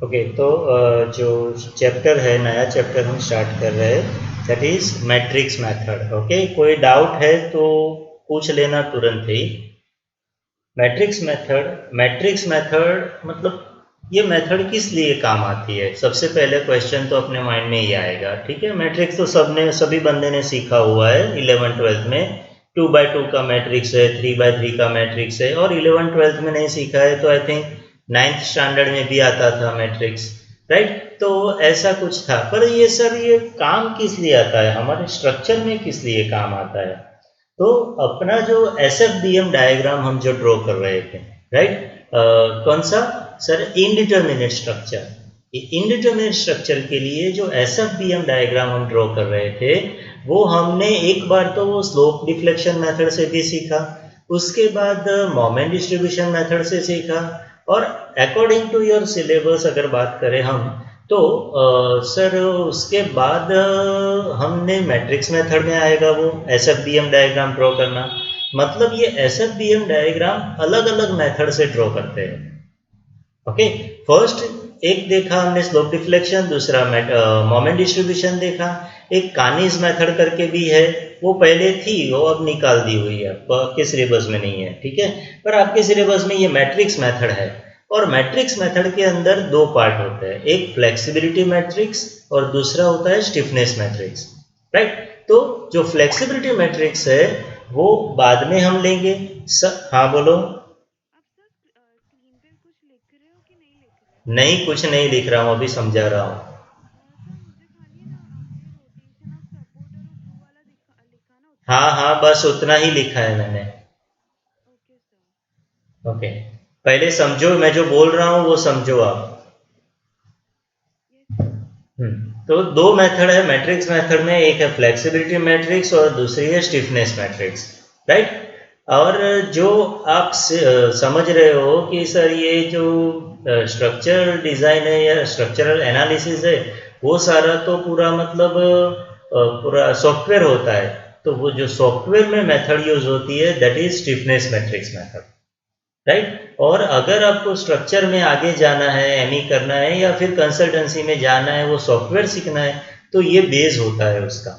Okay, तो जो chapter है, नया चैप्टर हम स्टार्ट कर रहे हैं, that is matrix method. Okay, कोई डाउट है तो पूछ लेना तुरंत ही। मैट्रिक्स मेथड मतलब ये मेथड किस लिए काम आती है? सबसे पहले क्वेश्चन तो अपने माइंड में ये आएगा। ठीक है, मैट्रिक्स तो सभी बंदे ने सीखा हुआ है 11th-12th में। 2x2 का मैट्रिक्स है, 3x3 का मैट्रिक्स है, और 11th-12th में नहीं सीखा है तो आई थिंक 9th स्टैंडर्ड में भी आता था मैट्रिक्स, राइट? तो ऐसा कुछ था, पर ये सर ये काम किस लिए आता है, हमारे स्ट्रक्चर में किस लिए काम आता है? तो अपना जो SFDM डायग्राम हम जो ड्रॉ कर रहे थे, राइट? कौन सा sir? Indeterminate structure. Indeterminate structure के लिए जो SFDM डायग्राम हम ड्रॉ कर रहे थे, वो हमने एक बार तो वो स्लोप डिफ्लेक्शन मेथड से भी सीखा, उसके बाद मोमेंट डिस्ट्रीब्यूशन मेथड से सीखा, और अकॉर्डिंग टू योर सिलेबस अगर बात करें हम, तो सर उसके बाद हमने मैट्रिक्स मेथड में आएगा वो SFDM डायग्राम ड्रॉ करना। मतलब ये SFDM डायग्राम अलग अलग मेथड से ड्रॉ करते हैं। ओके, फर्स्ट एक देखा हमने स्लोप डिफ्लेक्शन, दूसरा मोमेंट डिस्ट्रीब्यूशन देखा, एक कानीज मेथड करके भी है, वो पहले थी, वो अब निकाल दी हुई है, आपके सिलेबस में नहीं है, ठीक है? पर आपके सिलेबस में ये मैट्रिक्स मेथड है, और मैट्रिक्स मेथड के अंदर दो पार्ट होते हैं, एक फ्लेक्सिबिलिटी मैट्रिक्स और दूसरा होता है स्टिफनेस मैट्रिक्स, राइट? तो जो फ्लेक्सिबिलिटी मैट्रिक्स है वो बाद में हम लेंगे। हाँ बोलो। नहीं, कुछ नहीं लिख रहा हूँ, अभी समझा रहा हूँ। हाँ हाँ, बस उतना ही लिखा है मैंने। ओके, पहले समझो, मैं जो बोल रहा हूँ वो समझो आप। तो दो मेथड है मैट्रिक्स मेथड में, एक है फ्लेक्सिबिलिटी मैट्रिक्स और दूसरी है स्टिफनेस मैट्रिक्स, राइट? और जो आप समझ रहे हो कि सर ये जो स्ट्रक्चर डिज़ाइन है या स्ट्रक्चरल एनालिसिस है, वो सारा तो पूरा मतलब पूरा सॉफ्टवेयर होता है, तो वो जो सॉफ्टवेयर में मेथड यूज होती है that is stiffness matrix method, right? और अगर आपको स्ट्रक्चर में आगे जाना है, एमई करना है या फिर कंसल्टेंसी में जाना है, वो सॉफ्टवेयर सीखना है, तो ये बेस होता है उसका।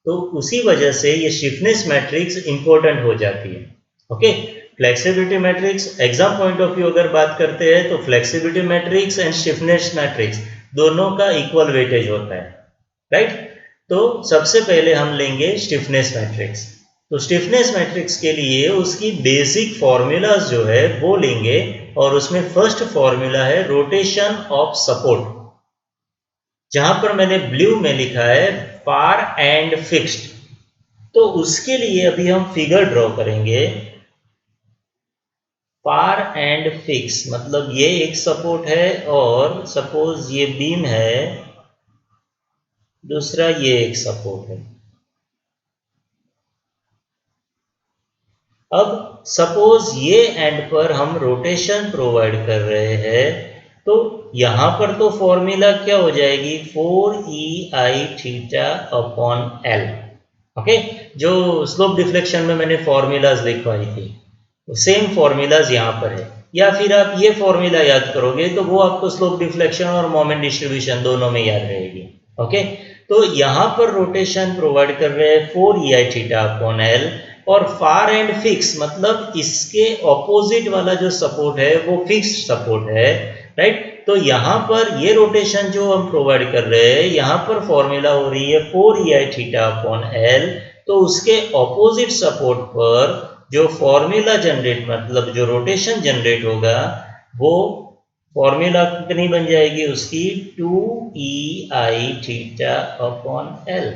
तो उसी वजह से ये स्टिफनेस मैट्रिक्स इंपॉर्टेंट हो जाती है। Okay, flexibility matrix exam point of view अगर बात करते हैं तो flexibility matrix and stiffness matrix दोनों का इक्वल वेटेज होता है, राइट? तो सबसे पहले हम लेंगे स्टिफनेस मैट्रिक्स। तो स्टिफनेस मैट्रिक्स के लिए उसकी बेसिक फॉर्मूलाज जो है वो लेंगे, और उसमें फर्स्ट फॉर्मूला है रोटेशन ऑफ सपोर्ट, जहां पर मैंने ब्लू में लिखा है फार एंड फिक्स्ड। तो उसके लिए अभी हम फिगर ड्रॉ करेंगे। फार एंड फिक्स मतलब ये एक सपोर्ट है, और सपोज ये बीम है, दूसरा ये एक सपोर्ट है। अब सपोज ये एंड पर हम रोटेशन प्रोवाइड कर रहे हैं, तो यहां पर तो फॉर्मूला क्या हो जाएगी, 4EI theta upon L. Okay, जो स्लोप डिफ्लेक्शन में मैंने फॉर्मूलाज लिखवाई थी, सेम फॉर्मूलाज यहाँ पर है, या फिर आप ये फॉर्मूला याद करोगे तो वो आपको स्लोप डिफ्लेक्शन और मोमेंट डिस्ट्रीब्यूशन दोनों में याद रहेगी। ओके, तो यहाँ पर रोटेशन प्रोवाइड कर रहे हैं 4EI थीटा अपॉन एल, और फार एंड फिक्स मतलब इसके ऑपोजिट वाला जो सपोर्ट है वो फिक्स्ड सपोर्ट है, राइट? तो यहाँ पर ये रोटेशन जो हम प्रोवाइड कर रहे हैं, यहाँ पर फॉर्मूला हो रही है 4EI थीटा अपॉन एल, तो उसके ऑपोजिट सपोर्ट पर जो फॉर्मूला जनरेट मतलब जो रोटेशन जनरेट होगा, वो फॉर्मूला कितनी बन जाएगी उसकी, 2EI theta upon L.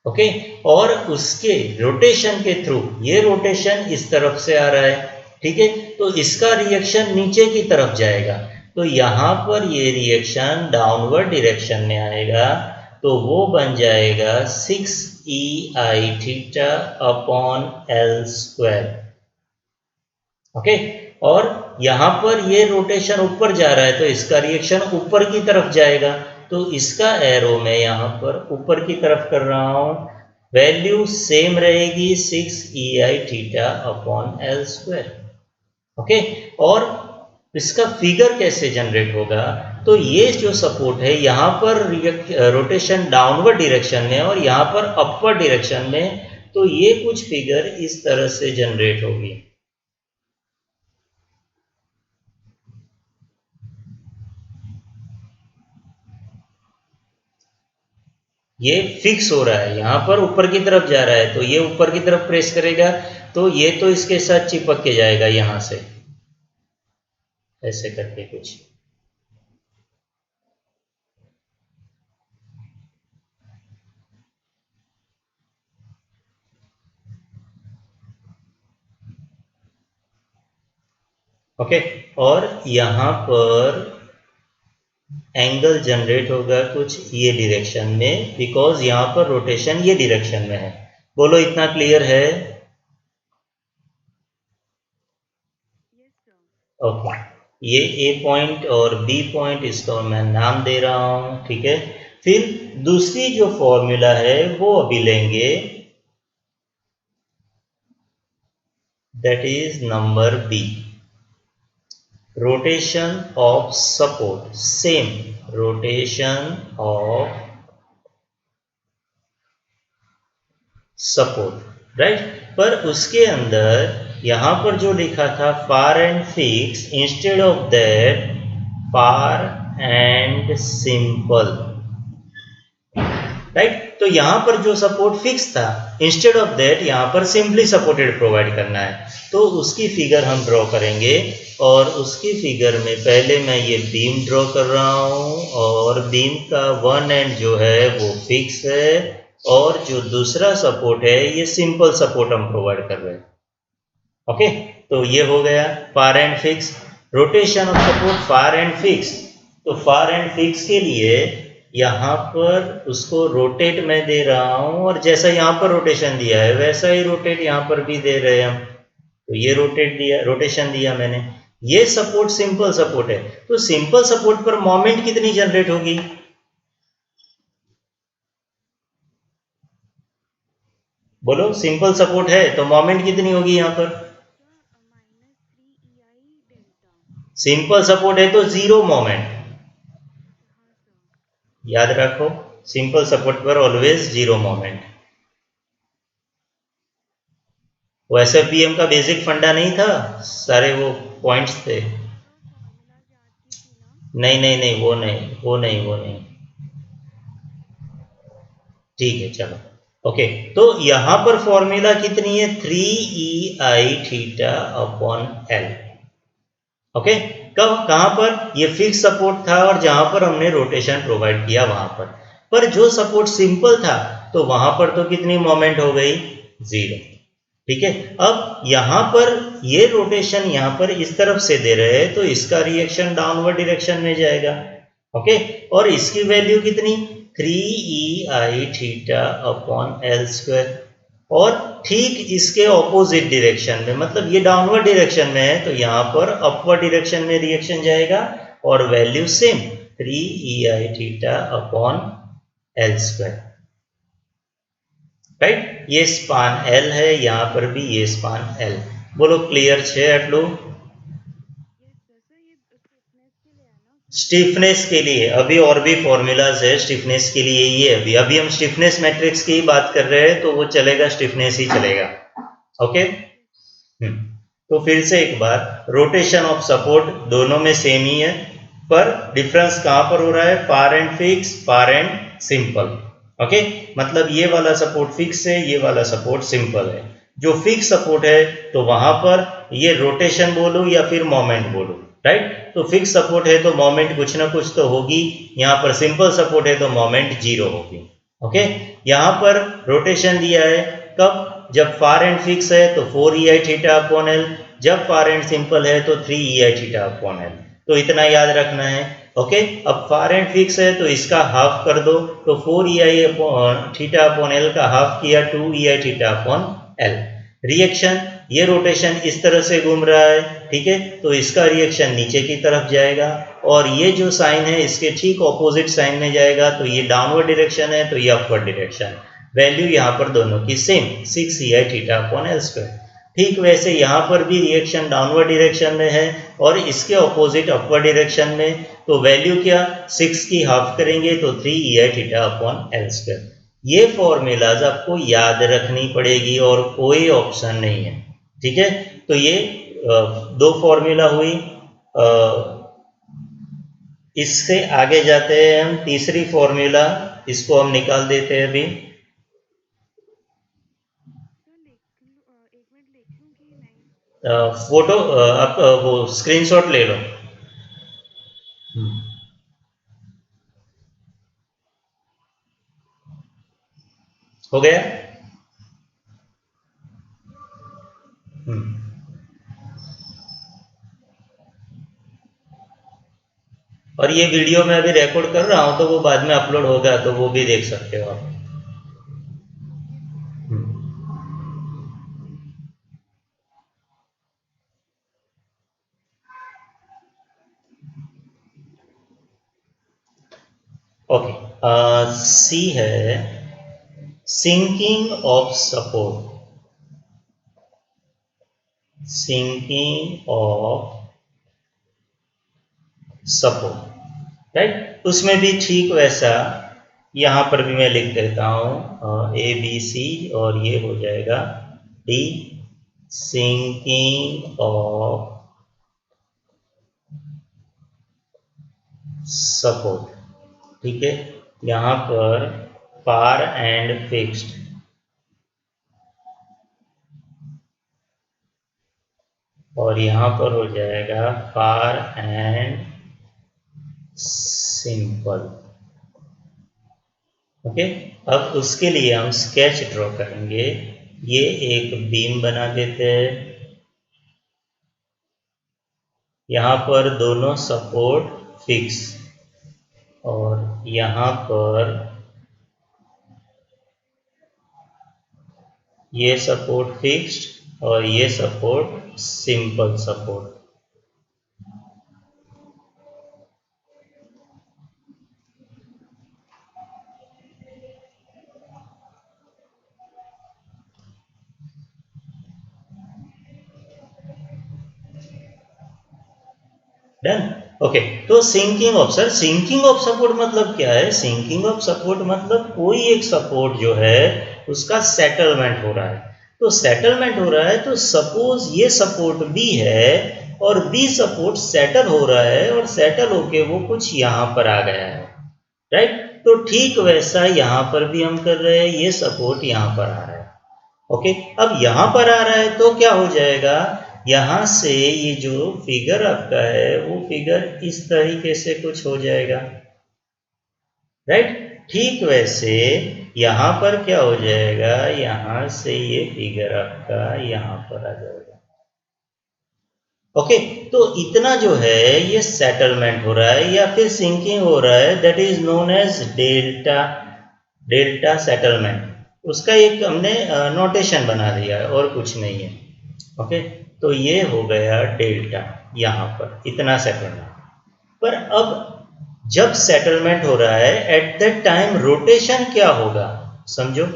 Okay, और उसके रोटेशन के थ्रू ये रोटेशन इस तरफ से आ रहा है, ठीक है? तो इसका रिएक्शन नीचे की तरफ जाएगा, तो यहां पर ये रिएक्शन डाउनवर्ड डायरेक्शन में आएगा, तो वो बन जाएगा 6EI theta upon L square. Okay, और यहां पर ये रोटेशन ऊपर जा रहा है तो इसका रिएक्शन ऊपर की तरफ जाएगा, तो इसका एरो मैं यहां पर ऊपर की तरफ कर रहा हूं, वैल्यू सेम रहेगी 6EI theta upon L square. Okay, और इसका फिगर कैसे जनरेट होगा? तो ये जो सपोर्ट है यहाँ पर रोटेशन डाउनवर्ड डायरेक्शन में और यहाँ पर अपवर्ड डायरेक्शन में, तो ये कुछ फिगर इस तरह से जनरेट होगी। ये फिक्स हो रहा है, यहाँ पर ऊपर की तरफ जा रहा है, तो ये ऊपर की तरफ प्रेस करेगा तो ये तो इसके साथ चिपक के जाएगा यहाँ से, ऐसे करके कुछ। ओके, और यहाँ पर एंगल जनरेट होगा कुछ ये डायरेक्शन में, बिकॉज यहाँ पर रोटेशन ये डायरेक्शन में है। बोलो इतना क्लियर है? ओके, ये ए पॉइंट और बी पॉइंट, इसको मैं नाम दे रहा हूं, ठीक है। फिर दूसरी जो फॉर्मूला है वो अभी लेंगे, that is number B, rotation of support, same rotation of support, right. पर उसके अंदर यहां पर जो लिखा था far end fix, instead of that far end simple, right. तो यहां पर जो सपोर्ट फिक्स था, इंस्टेड ऑफ दैट यहां पर सिंपली सपोर्टेड प्रोवाइड करना है, तो उसकी फिगर हम ड्रॉ करेंगे। और उसकी फिगर में पहले मैं ये बीम ड्रॉ कर रहा हूं, और बीम का वन एंड जो है वो फिक्स है, और जो दूसरा सपोर्ट है ये सिंपल सपोर्ट हम प्रोवाइड कर रहे हैं। ओके, तो ये हो गया far end fix, rotation of support far end fix. तो फार एंड फिक्स के लिए यहाँ पर उसको रोटेट मैं दे रहा हूँ, और जैसा यहाँ पर रोटेशन दिया है वैसा ही रोटेट यहाँ पर भी दे रहे हैं हम। तो ये रोटेट दिया, रोटेशन दिया मैंने। ये सपोर्ट सिंपल सपोर्ट है, तो सिंपल सपोर्ट पर मोमेंट कितनी जनरेट होगी? बोलो, सिंपल सपोर्ट है तो मोमेंट कितनी होगी यहाँ पर? सिंपल सपोर्ट है तो जीरो मोमेंट, याद रखो, सिंपल सपोर्ट पर ऑलवेज जीरो मोमेंट। वो एसएफबीएम का बेसिक फंडा नहीं था, सारे वो पॉइंट्स थे। नहीं नहीं नहीं, वो नहीं। ठीक है, चलो। ओके, तो यहां पर फॉर्मूला कितनी है? 3 ei theta upon L. Okay, कब, कहां पर? ये फिक्स सपोर्ट था और जहां पर हमने रोटेशन प्रोवाइड किया वहां पर जो सपोर्ट सिंपल था तो वहां पर तो कितनी मोमेंट हो गई? जीरो। ठीक है, अब यहां पर ये रोटेशन यहां पर इस तरफ से दे रहे हैं तो इसका रिएक्शन डाउनवर्ड डायरेक्शन में जाएगा। ओके, और इसकी वैल्यू कितनी? 3 ei theta upon L square. और ठीक इसके ऑपोजिट डायरेक्शन में, मतलब ये डाउनवर्ड डायरेक्शन में है तो यहां पर अपवर्ड डायरेक्शन में रिएक्शन जाएगा, और value same 3 ei theta upon L square, right. ये स्पान एल है, यहां पर भी ये स्पान एल। बोलो क्लियर छे आटलू? स्टिफनेस के लिए अभी और भी फॉर्मूलाज है, स्टिफनेस के लिए ये अभी हम स्टिफनेस मैट्रिक्स की बात कर रहे हैं तो वो चलेगा, स्टिफनेस ही चलेगा। ओके, तो फिर से एक बार, रोटेशन ऑफ सपोर्ट दोनों में सेम ही है, पर डिफरेंस कहां पर हो रहा है? Far end fix, far end simple. Okay, मतलब ये वाला सपोर्ट फिक्स है, ये वाला सपोर्ट सिंपल है। जो फिक्स सपोर्ट है तो वहां पर ये रोटेशन बोलो या फिर मोमेंट बोलो, राइट। तो फिक्स सपोर्ट है तो मोमेंट कुछ ना कुछ तो होगी, यहाँ पर सिंपल सपोर्ट है तो मोमेंट जीरो होगी। ओके, यहाँ पर रोटेशन दिया है, कब? जब फार एंड फिक्स है तो 4 ei थीटा अपॉन एल, जब फार एंड सिंपल है तो 3 ei थीटा अपॉन एल। तो इतना याद रखना है। ओके, अब फार एंड फिक्स है तो इसका हाफ कर दो, तो 4 ei थीटा अपॉन एल का हाफ किया 2 ei theta upon L. Reaction, ये रोटेशन इस तरह से घूम रहा है, ठीक है, तो इसका रिएक्शन नीचे की तरफ जाएगा, और ये जो साइन है इसके ठीक ऑपोजिट साइन में जाएगा, तो ये डाउनवर्ड डायरेक्शन है तो ये अपवर्ड डायरेक्शन। वैल्यू यहाँ पर दोनों की same 6 ei theta upon L square. ठीक वैसे यहाँ पर भी रिएक्शन डाउनवर्ड डायरेक्शन में है और इसके ऑपोजिट अपवर्ड डायरेक्शन में, तो वैल्यू क्या 6 की हाफ करेंगे तो 3 थीटा अपॉन एल स्क्वायर। ये फॉर्मूलाज आपको याद रखनी पड़ेगी और कोई ऑप्शन नहीं है, ठीक है। तो ये दो फॉर्मूला हुई। इससे आगे जाते हैं हम तीसरी फॉर्मूला, इसको हम निकाल देते हैं अभी। फोटो आप वो स्क्रीनशॉट ले लो। हो गया। और ये वीडियो मैं अभी रिकॉर्ड कर रहा हूं तो वो बाद में अपलोड होगा तो वो भी देख सकते हो आप। ओके, सी है sinking of support, sinking of support, right. उसमें भी ठीक वैसा यहां पर भी मैं लिख देता हूं ए बी सी और ये हो जाएगा डी, सिंकिंग ऑफ सपोर्ट, ठीक है। यहां पर फार एंड फिक्स्ड, और यहां पर हो जाएगा फार एंड सिंपल। ओके, अब उसके लिए हम स्केच ड्रॉ करेंगे। ये एक बीम बना देते हैं, यहां पर दोनों सपोर्ट फिक्स और यहां पर ये सपोर्ट फिक्स्ड और ये support simple support. Done. Okay, तो sinking of, sir sinking of support मतलब क्या है? सिंकिंग ऑफ सपोर्ट मतलब कोई एक सपोर्ट जो है उसका सेटलमेंट हो रहा है। तो सेटलमेंट हो रहा है तो सपोज ये सपोर्ट बी है और बी सपोर्ट सेटल हो रहा है और सेटल होके वो कुछ यहां पर आ गया है, राइट। तो ठीक वैसा यहां पर भी हम कर रहे हैं, ये सपोर्ट यहां पर आ रहा है। ओके, अब यहां पर आ रहा है तो क्या हो जाएगा, यहां से ये जो फिगर आपका है वो फिगर इस तरीके से कुछ हो जाएगा, राइट। ठीक वैसे यहां पर क्या हो जाएगा, यहां से ये फिगर आपका यहां पर आ जाएगा। ओके, तो इतना जो है ये सेटलमेंट हो रहा है या फिर सिंकिंग हो रहा है, that is known as delta, delta settlement. उसका एक हमने नोटेशन बना दिया है और कुछ नहीं है। ओके, तो ये हो गया डेल्टा, यहां पर इतना सेटलमेंट। पर अब जब सेटलमेंट हो रहा है एट दैट टाइम रोटेशन क्या होगा समझो,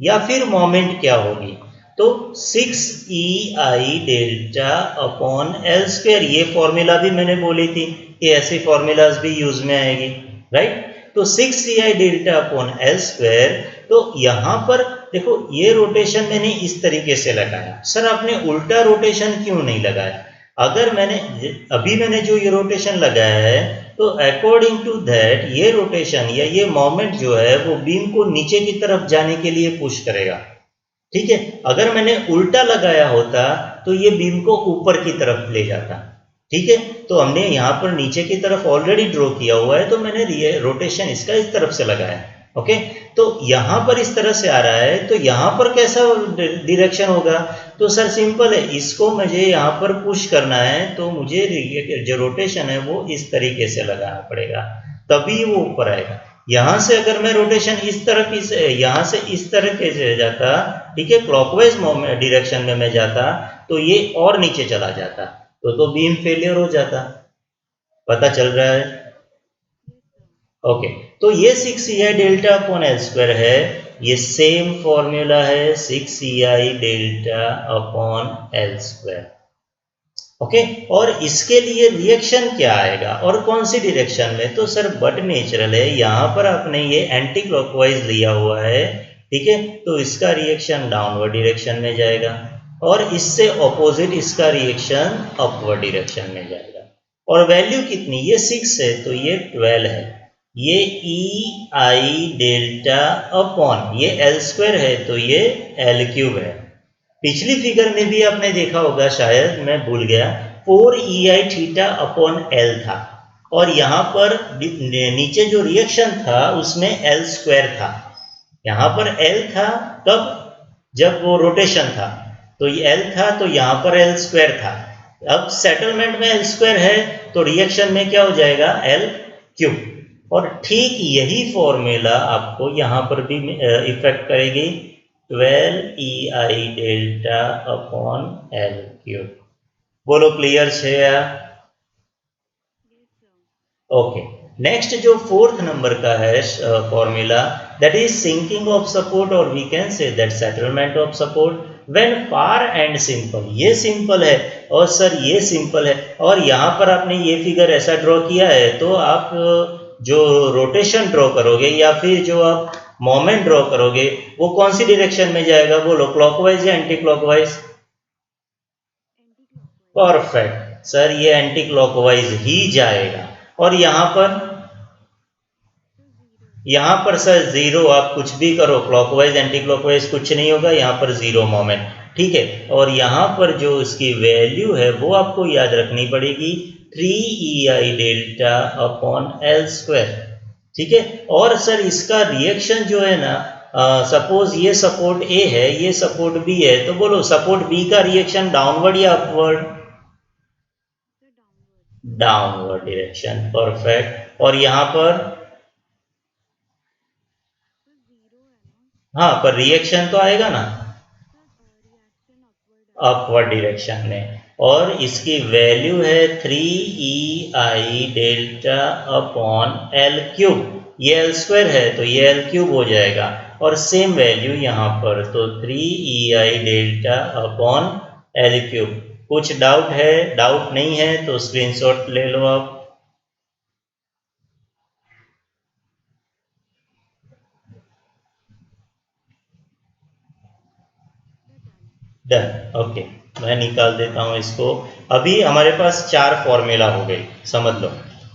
या फिर मोमेंट क्या होगी, तो 6EI delta upon L square. ये फॉर्मूला भी मैंने बोली थी कि ऐसी फॉर्मूलाज भी यूज में आएगी, राइट। तो 6EI delta upon L square. तो यहां पर देखो ये रोटेशन मैंने इस तरीके से लगाया, सर आपने उल्टा रोटेशन क्यों नहीं लगाया? अगर मैंने जो ये रोटेशन लगाया है तो अकॉर्डिंग टू दैट ये रोटेशन या ये मोमेंट जो है वो बीम को नीचे की तरफ जाने के लिए पुश करेगा, ठीक है। अगर मैंने उल्टा लगाया होता तो ये बीम को ऊपर की तरफ ले जाता, ठीक है। तो हमने यहाँ पर नीचे की तरफ ऑलरेडी ड्रॉ किया हुआ है तो मैंने रोटेशन इसका इस तरफ से लगाया, ओके। तो यहाँ पर इस तरह से आ रहा है तो यहाँ पर कैसा डायरेक्शन होगा, तो सर सिंपल है, इसको मुझे यहाँ पर पुश करना है तो मुझे जो रोटेशन है वो इस तरीके से लगाना पड़ेगा, तभी वो ऊपर आएगा। यहां से अगर मैं रोटेशन इस तरफ यहां से इस तरीके से जाता, ठीक है, क्लॉकवाइज डायरेक्शन में मैं जाता तो ये और नीचे चला जाता तो बीम फेलियर हो जाता। पता चल रहा है? ओके, तो ये 6EI delta upon L square है ये सेम फॉर्मूला है 6EI delta upon L square. Okay, और इसके लिए रिएक्शन क्या आएगा और कौन सी डायरेक्शन में? तो सर बट नेचुरल है, यहाँ पर आपने ये एंटी क्लॉकवाइज लिया हुआ है, ठीक है, तो इसका रिएक्शन डाउनवर्ड डायरेक्शन में जाएगा और इससे ऑपोजिट इसका रिएक्शन अपवर्ड डायरेक्शन में जाएगा। और वैल्यू कितनी? ये 6 है तो ये 12 है। ये ई आई डेल्टा अपॉन ये एल स्क्वायर है तो ये एल क्यूब है। पिछली फिगर में भी आपने देखा होगा, शायद मैं भूल गया, 4EI थीटा अपॉन एल था और यहाँ पर नीचे जो रिएक्शन था उसमें एल स्क्वायर था। यहाँ पर एल था तब जब वो रोटेशन था, तो ये एल था तो यहाँ पर एल स्क्वायर था। अब सेटलमेंट में एल स्क्वायर है तो रिएक्शन में क्या हो जाएगा? L cube. और ठीक यही फॉर्मूला आपको यहाँ पर भी इफेक्ट करेगी, 12EI delta upon L cube. बोलो क्लियर છે આ? ओके, नेक्स्ट जो फोर्थ नंबर का है formula, that is sinking of support और we can say that settlement of support when far end simple. ये सिंपल है और सर ये सिंपल है, और यहाँ पर आपने ये फिगर ऐसा ड्रॉ किया है तो आप जो रोटेशन ड्रॉ करोगे या फिर जो आप मोमेंट ड्रॉ करोगे वो कौन सी डायरेक्शन में जाएगा? बोलो, क्लॉकवाइज या एंटी क्लॉकवाइज? परफेक्ट सर, ये एंटी क्लॉकवाइज ही जाएगा। और यहाँ पर सर जीरो, आप कुछ भी करो, क्लॉकवाइज एंटी क्लॉकवाइज कुछ नहीं होगा, यहाँ पर जीरो मोमेंट, ठीक है। और यहाँ पर जो इसकी वैल्यू है वो आपको याद रखनी पड़ेगी, 3EI delta upon L square, ठीक है। और सर इसका रिएक्शन जो है ना, सपोज ये सपोर्ट ए है, ये सपोर्ट बी है, तो बोलो सपोर्ट बी का रिएक्शन डाउनवर्ड या अपवर्ड? Downward direction, perfect. और यहाँ पर हाँ, पर रिएक्शन तो आएगा ना अपवर्ड डायरेक्शन में, और इसकी वैल्यू है 3EI delta upon L cube. ये एल स्क्वायर है तो ये एल क्यूब हो जाएगा, और सेम वैल्यू यहाँ पर, तो 3EI delta upon L cube. कुछ डाउट है? डाउट नहीं है तो स्क्रीनशॉट ले लो आप। डन, ओके, मैं निकाल देता हूँ इसको। अभी हमारे पास 4 फॉर्मूला हो गए, समझ लो।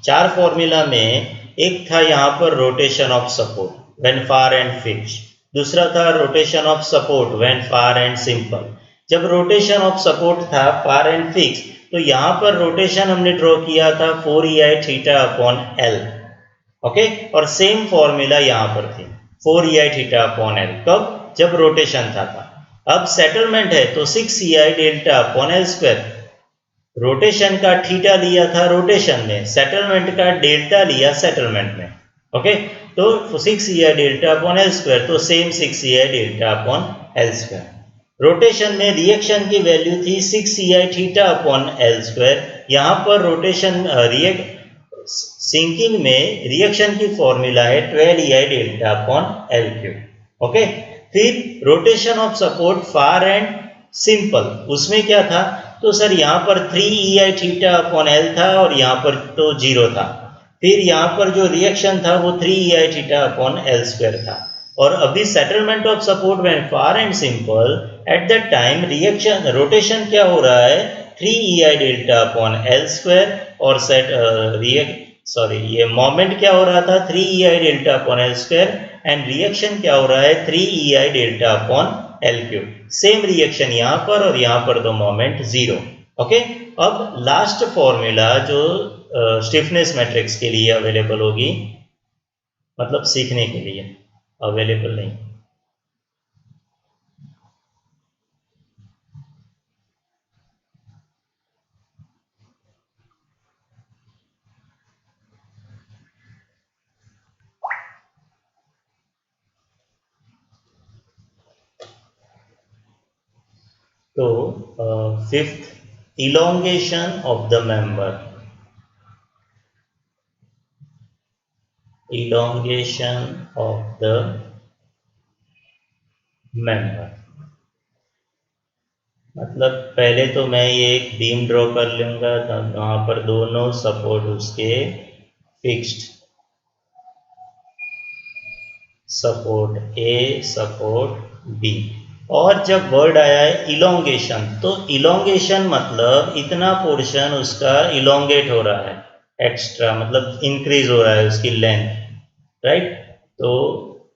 4 फॉर्मूला में एक था यहाँ पर rotation of support when far end fix, दूसरा था rotation of support when far end simple. जब रोटेशन ऑफ सपोर्ट था फार एंड फिक्स, तो यहाँ पर रोटेशन हमने ड्रॉ किया था 4EI theta upon L, okay. और सेम फॉर्मूला यहाँ पर थी 4EI थीटा अपॉन एल, कब? जब रोटेशन था। अब सेटलमेंट है तो 6EI delta upon L square. Rotation का थीटा लिया था रोटेशन में, सेटलमेंट का डेल्टा लिया सेटलमेंट में, ओके। तो 6EI delta upon L square, तो same 6EI delta upon L square. Rotation में रिएक्शन की वैल्यू थी 6EI theta upon L square. यहाँ पर रोटेशन सिंकिंग में रिएक्शन की फॉर्मूला है 12EI delta upon L cube, okay. फिर rotation of support far end simple, उसमें क्या था? तो सर यहाँ पर 3EI थीटा अपॉन एल था और यहाँ पर तो जीरो था। फिर यहाँ पर जो रिएक्शन था वो 3EI theta upon L square था। और अभी settlement of support when far end simple, at that time reaction rotation क्या हो रहा है? 3EI delta upon L square, और ये मोमेंट क्या हो रहा था? 3EI delta upon L square, and reaction क्या हो रहा है? 3EI delta upon L cube. Same reaction यहाँ पर, और यहाँ पर तो मोमेंट जीरो, ओके। अब लास्ट फॉर्मूला जो स्टिफनेस मैट्रिक्स के लिए अवेलेबल होगी, मतलब सीखने के लिए अवेलेबल नहीं। तो fifth, elongation of the member, elongation of the member. मतलब पहले तो मैं ये एक बीम ड्रॉ कर लूँगा, तब वहाँ पर दोनों सपोर्ट उसके fixed, support A support B. और जब वर्ड आया है इलोंगेशन, तो इलोंगेशन मतलब इतना पोर्शन उसका इलोंगेट हो रहा है, एक्स्ट्रा मतलब इंक्रीज हो रहा है उसकी लेंथ, राइट। तो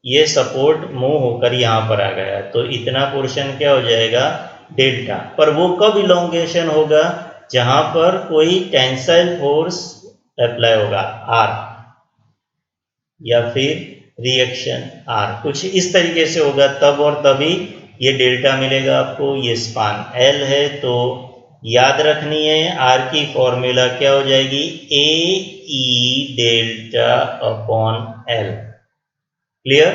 ये सपोर्ट मूव होकर यहाँ पर आ गया, तो इतना पोर्शन क्या हो जाएगा, डेल्टा। पर वो कब इलोंगेशन होगा, जहाँ पर कोई टेंसाइल फोर्स अप्लाई होगा, आर, या फिर रिएक्शन आर, कुछ इस तरीके से होगा, तब और तभी ये डेल्टा मिलेगा आपको। ये स्पान एल है, तो याद रखनी है आर की फॉर्मूला क्या हो जाएगी, A E delta upon L. Clear?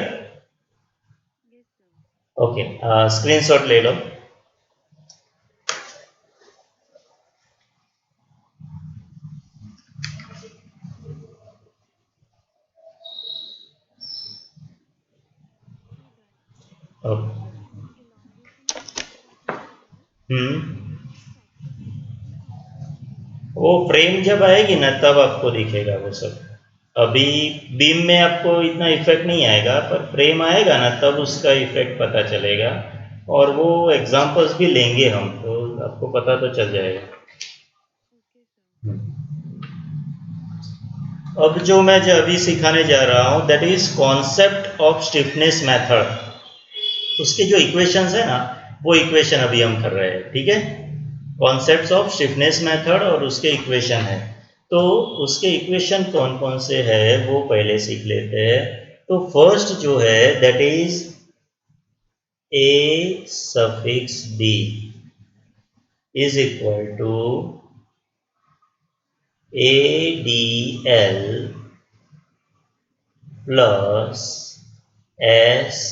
Okay, screenshot ले लो। वो फ्रेम जब आएगी ना तब आपको दिखेगा वो सब। अभी बीम में आपको इतना इफेक्ट नहीं आएगा, पर फ्रेम आएगा ना तब उसका इफेक्ट पता चलेगा। और वो एग्जांपल्स भी लेंगे हम, तो आपको पता तो चल जाएगा। अब जो मैं जो अभी सिखाने जा रहा हूँ, that is concept of stiffness method. उसके जो इक्वेशंस है ना, वो इक्वेशन अभी हम कर रहे हैं, ठीक है। कॉन्सेप्ट्स ऑफ स्टिफनेस मेथड और उसके इक्वेशन है। तो उसके इक्वेशन कौन कौन से है वो पहले सीख लेते हैं। तो फर्स्ट जो है that is A suffix D is equal to A D L plus S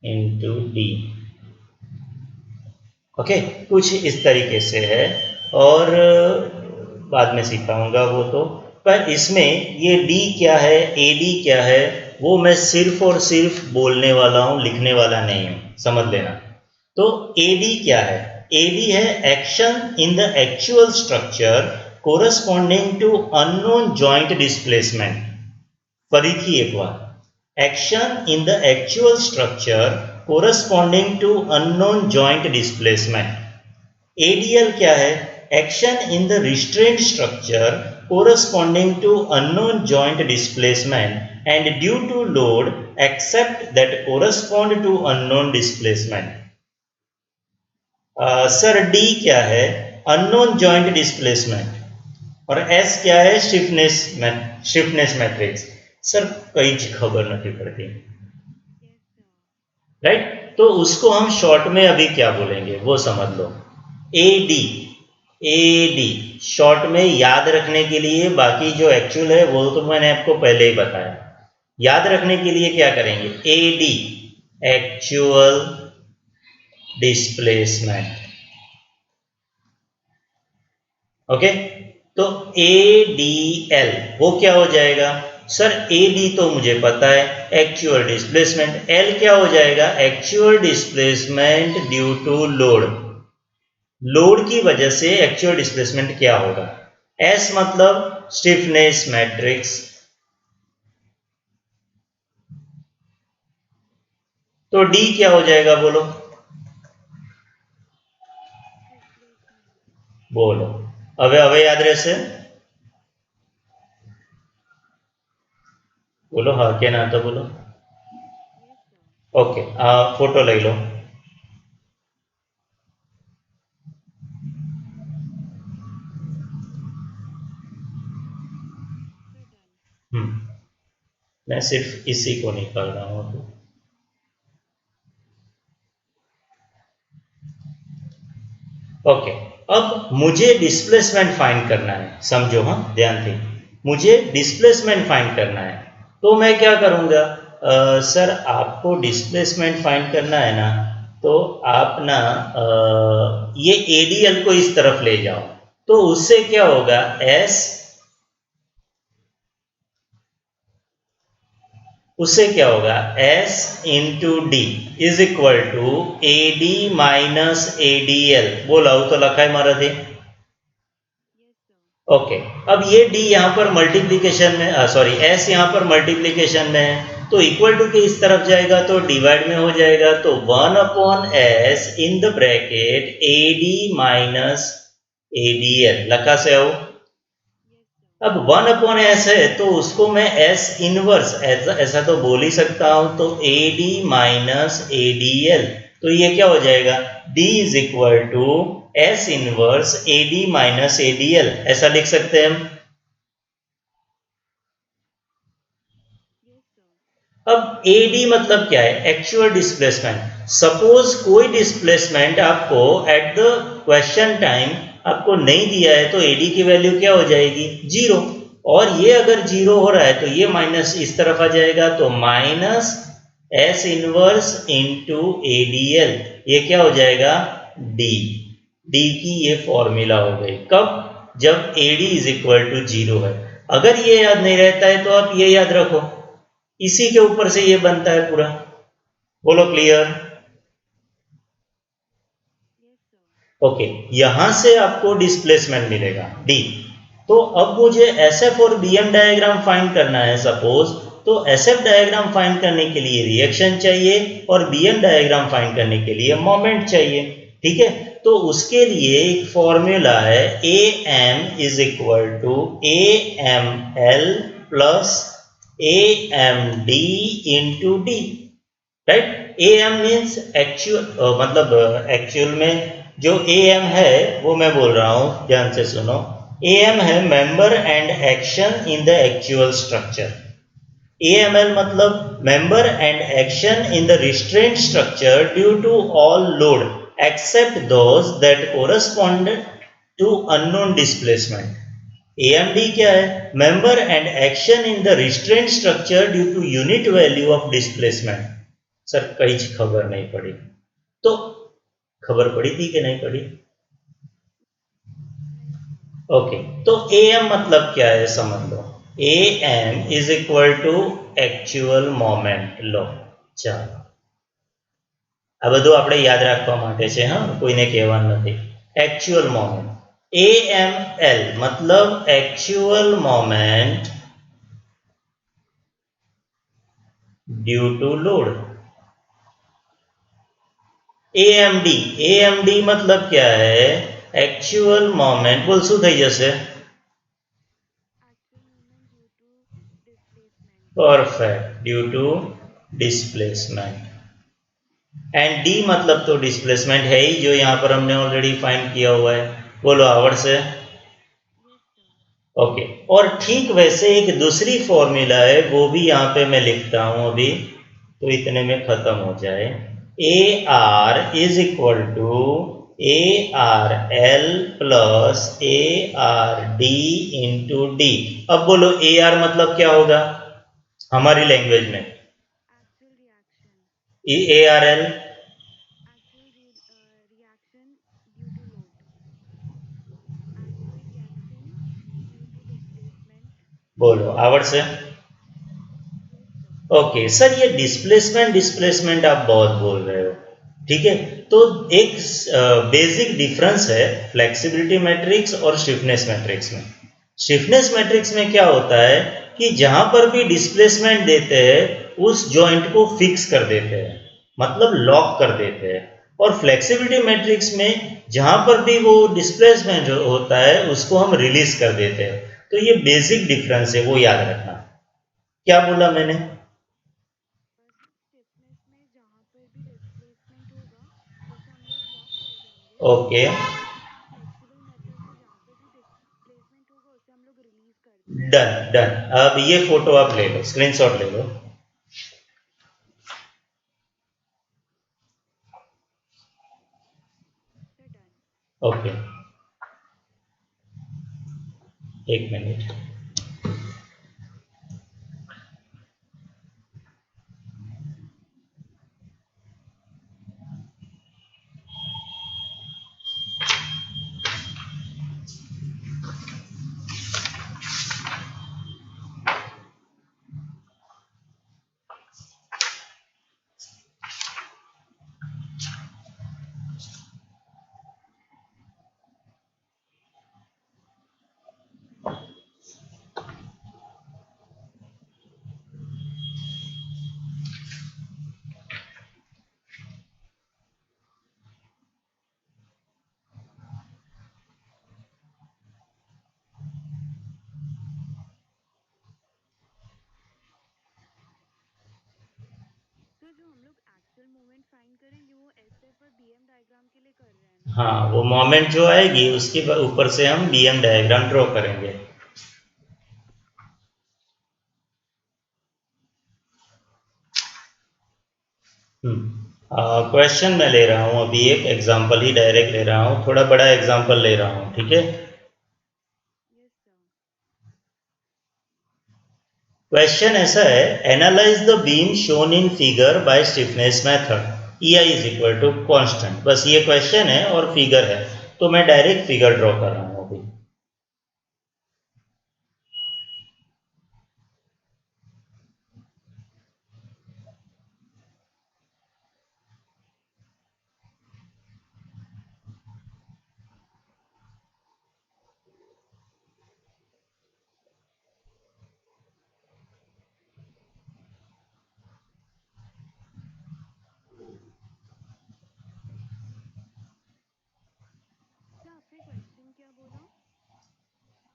into D. Okay, कुछ इस तरीके से है, और बाद में सिखाऊंगा वो तो। पर इसमें ये डी क्या है, ए डी क्या है, वो मैं सिर्फ और सिर्फ बोलने वाला हूँ, लिखने वाला नहीं हूँ, समझ लेना। तो ए डी क्या है, ए डी है action in the actual structure corresponding to unknown joint displacement. फरीकी एक बार, action in the actual structure corresponding to unknown joint displacement। ADL क्या है, action in the restrained structure corresponding to unknown joint displacement and due to load except that correspond to unknown displacement। Sir D क्या है, unknown joint displacement, और S क्या है, stiffness matrix. Sir कई खबर नहीं पड़ती, राइट। तो उसको हम शॉर्ट में अभी क्या बोलेंगे वो समझ लो, A D. A D short में याद रखने के लिए, बाकी जो एक्चुअल है वो तो मैंने आपको पहले ही बताया। याद रखने के लिए क्या करेंगे, A D actual displacement. Okay, तो ए डी एल वो क्या हो जाएगा, सर ए डी तो मुझे पता है, एक्चुअल डिस्प्लेसमेंट। एल क्या हो जाएगा, actual displacement due to load. Load की वजह से एक्चुअल डिस्प्लेसमेंट क्या होगा। एस मतलब स्टिफनेस मैट्रिक्स। तो डी क्या हो जाएगा, बोलो बोलो। હવે याद रहे से बोलो, हाँ के ना, तो बोलो। ओके, फोटो ले लो। मैं सिर्फ इसी को निकाल रहा हूँ अभी। ओके, अब मुझे डिस्प्लेसमेंट फाइंड करना है, समझो, हाँ ध्यान से, मुझे डिस्प्लेसमेंट फाइंड करना है। तो मैं क्या करूँगा, सर आपको डिस्प्लेसमेंट फाइंड करना है ना, तो आप ना ये एडीएल को इस तरफ ले जाओ, तो उससे क्या होगा, एस उससे क्या होगा, S into D is equal to A D minus A D L. बोलाओ तो लखा है मारा थे। ओके, अब ये d यहाँ पर मल्टीप्लीकेशन में, सॉरी s यहाँ पर मल्टीप्लीकेशन में है, तो इक्वल टू के इस तरफ जाएगा तो डिवाइड में हो जाएगा, तो 1/s in the bracket A D minus A D L लखा से हो। अब 1/s है तो उसको मैं s इनवर्स ऐसा तो बोल ही सकता हूं, तो A D minus A D L, तो ये क्या हो जाएगा, d is equal to s inverse A D minus A D L, ऐसा लिख सकते हैं हम। अब ए डी मतलब क्या है, एक्चुअल डिस्प्लेसमेंट। सपोज कोई डिस्प्लेसमेंट आपको एट द क्वेश्चन टाइम आपको नहीं दिया है, तो एडी की वैल्यू क्या हो जाएगी, 0। और ये अगर 0 हो रहा है तो ये माइनस इस तरफ आ जाएगा, तो minus S inverse into A D L, ये क्या हो जाएगा, डी। डी की ये फॉर्मूला हो गई, कब, जब A D is equal to 0 है। अगर ये याद नहीं रहता है तो आप ये याद रखो, इसी के ऊपर से ये बनता है पूरा। बोलो क्लियर। ओके, यहां से आपको डिस्प्लेसमेंट मिलेगा डी। तो अब मुझे एसएफ और बीएम डायग्राम फाइंड करना है सपोज, तो एसएफ डायग्राम फाइंड करने के लिए रिएक्शन चाहिए और बीएम डायग्राम फाइंड करने के लिए मोमेंट चाहिए। ठीक है, तो उसके लिए एक फॉर्मूला है, A M is equal to A M L plus A M D into D, right. A M means actual, मतलब एक्चुअल में जो ए एम है वो मैं बोल रहा हूं, ध्यान से सुनो। ए एम है member end action in the actual structure. A M L मतलब member end action in the restraint structure due to all load except those that correspond to unknown displacement. AMD क्या है, member end action in the restraint structure due to unit value of displacement. Sir कहीं खबर नहीं पड़ी, तो खबर पड़ी थी कि नहीं पड़ी। ओके, तो AM मतलब क्या है समझ लो, AM is equal to actual moment लो। ચાલો આ બધું આપણે યાદ રાખવા માટે છે, હા, કોઈને કહેવાનું નથી। एक्चुअल मोमेंट AML मतलब actual moment due to load. AMD मतलब क्या है, एक्चुअल मोमेंट, बोल શું થઈ જશે, perfect, due to displacement. And D मतलब तो डिस्प्लेसमेंट है ही, जो यहां पर हमने ऑलरेडी फाइंड किया हुआ है। बोलो आवर से। ओके, और ठीक वैसे एक दूसरी फॉर्मूला है, वो भी यहां पे मैं लिखता हूं अभी, तो इतने में खत्म हो जाए। A R is equal to A R L plus A R D into D. अब बोलो ए आर मतलब क्या होगा हमारी लैंग्वेज में, ए आर एल, बोलो आवर से। ओके सर, ये डिस्प्लेसमेंट डिस्प्लेसमेंट आप बहुत बोल रहे हो, ठीक है। तो एक बेसिक डिफरेंस है फ्लेक्सिबिलिटी मैट्रिक्स और स्टिफनेस मैट्रिक्स में। स्टिफनेस मैट्रिक्स में क्या होता है कि जहां पर भी डिस्प्लेसमेंट देते हैं उस जॉइंट को फिक्स कर देते हैं, मतलब लॉक कर देते हैं। और फ्लेक्सिबिलिटी मैट्रिक्स में जहां पर भी वो डिस्प्लेसमेंट होता है उसको हम रिलीज कर देते हैं। तो ये बेसिक डिफरेंस है, वो याद रखना। क्या बोला मैंने, ओके, डन डन। अब ये फोटो आप ले लो, स्क्रीनशॉट ले लो। ओके, एक मिनट। हाँ, वो मोमेंट जो आएगी उसके ऊपर से हम बीएम डायग्राम ड्रॉ करेंगे। क्वेश्चन मैं ले रहा हूँ अभी, एक एग्जांपल ही डायरेक्ट ले रहा हूँ, थोड़ा बड़ा एग्जांपल ले रहा हूँ, ठीक है। क्वेश्चन ऐसा है, analyse the beam shown in figure by stiffness method, EI is equal to constant. बस ये क्वेश्चन है और फिगर है, तो मैं डायरेक्ट फिगर ड्रॉ कर रहा हूँ अभी।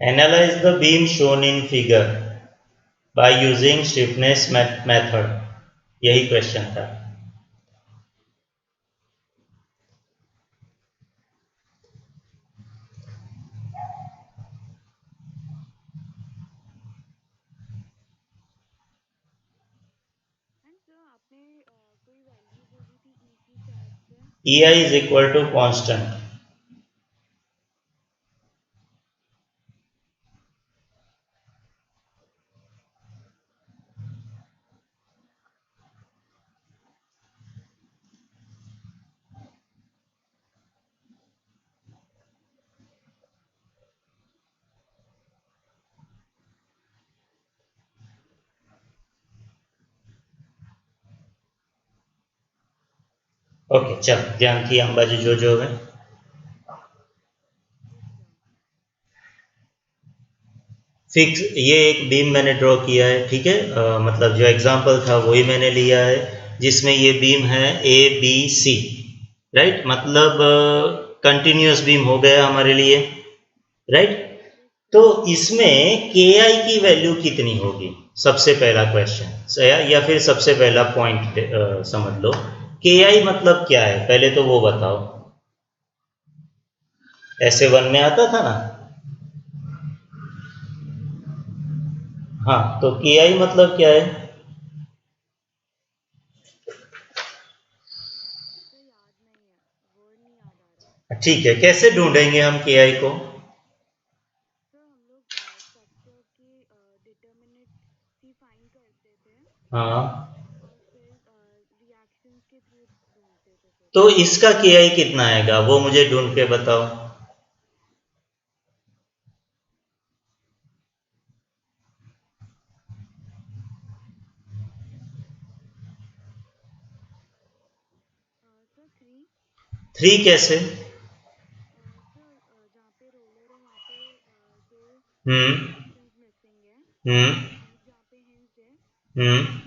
Analyse the beam shown in figure by using stiffness method, यही क्वेश्चन था। EI is equal to constant. Okay, चल ध्यान की अंबाजी जो है। फिक्स, ये एक बीम मैंने ड्रॉ किया है, ठीक है। मतलब जो एग्जांपल था वही मैंने लिया है, जिसमें ये बीम है ABC, राइट। मतलब कंटिन्यूस बीम हो गया हमारे लिए, राइट। तो इसमें KI की वैल्यू कितनी होगी, सबसे पहला क्वेश्चन, या फिर सबसे पहला पॉइंट समझ लो। KI मतलब क्या है, पहले तो वो बताओ। ऐसे वन में आता था ना। हाँ, तो KI मतलब क्या है? ठीक है, कैसे ढूंढेंगे हम KI को? हाँ, तो इसका KI कितना आएगा वो मुझे ढूंढ के बताओ। थ्री कैसे? हम्म हम्म हम्म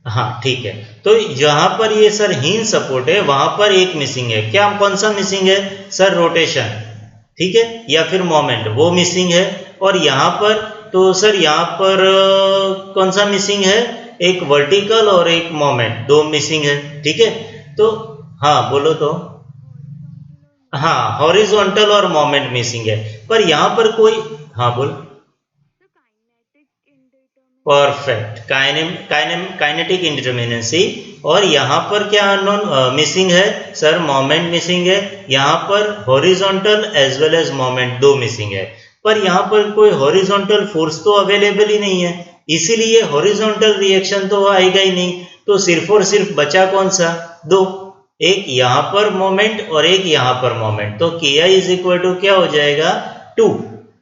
हाँ, ठीक है। तो जहां पर ये सर हीन सपोर्ट है वहां पर एक मिसिंग है, क्या कौन सा मिसिंग है सर? रोटेशन, ठीक है, या फिर मोमेंट, वो मिसिंग है। और यहाँ पर, तो सर यहाँ पर कौन सा मिसिंग है? एक वर्टिकल और एक मोमेंट, दो मिसिंग है, ठीक है। तो हाँ बोलो तो। हाँ, हॉरिजॉन्टल और मोमेंट मिसिंग है, पर यहाँ पर कोई, हाँ बोल। Perfect, kinetic indeterminacy. और यहाँ पर क्या अननोन मिसिंग है सर? मोमेंट मिसिंग है। यहाँ पर horizontal as well as moment, दो मिसिंग है। पर यहाँ पर कोई हॉरिजॉन्टल फोर्स तो अवेलेबल ही नहीं है, इसीलिए हॉरिजॉन्टल रिएक्शन तो आएगा ही नहीं। तो सिर्फ और सिर्फ बचा कौन सा? दो, एक यहाँ पर मोमेंट और एक यहाँ पर मोमेंट। तो KI इज इक्वल टू क्या हो जाएगा? 2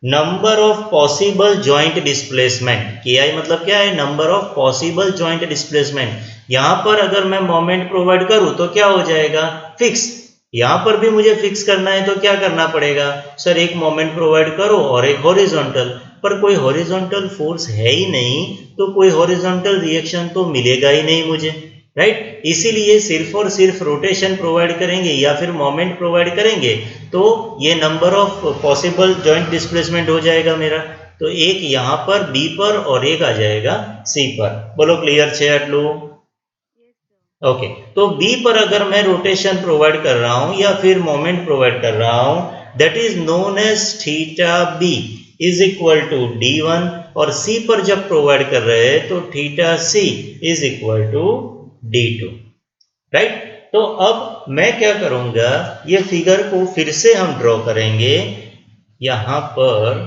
number of possible joint displacement. KI मतलब क्या है? Number of possible joint displacement. यहां पर अगर मैं मोमेंट प्रोवाइड करूं तो क्या हो जाएगा? फिक्स। यहां पर भी मुझे फिक्स करना है तो क्या करना पड़ेगा सर? एक मोमेंट प्रोवाइड करो और एक हॉरिजॉन्टल। पर कोई हॉरिजॉन्टल फोर्स है ही नहीं, तो कोई हॉरिजॉन्टल रिएक्शन तो मिलेगा ही नहीं मुझे, राइट। इसीलिए सिर्फ और सिर्फ रोटेशन प्रोवाइड करेंगे या फिर मोमेंट प्रोवाइड करेंगे तो ये number of possible joint displacement हो जाएगा मेरा। तो एक यहाँ पर बी पर और एक आ जाएगा सी पर। बोलो क्लियर छे आटलू? ओके, तो बी पर अगर मैं रोटेशन प्रोवाइड कर रहा हूं या फिर मोमेंट प्रोवाइड कर रहा हूं, that is known as theta B is equal to d1, और सी पर जब प्रोवाइड कर रहे हैं तो theta C is equal to d2, right. तो अब मैं क्या करूंगा, ये फिगर को फिर से हम ड्रॉ करेंगे। यहां पर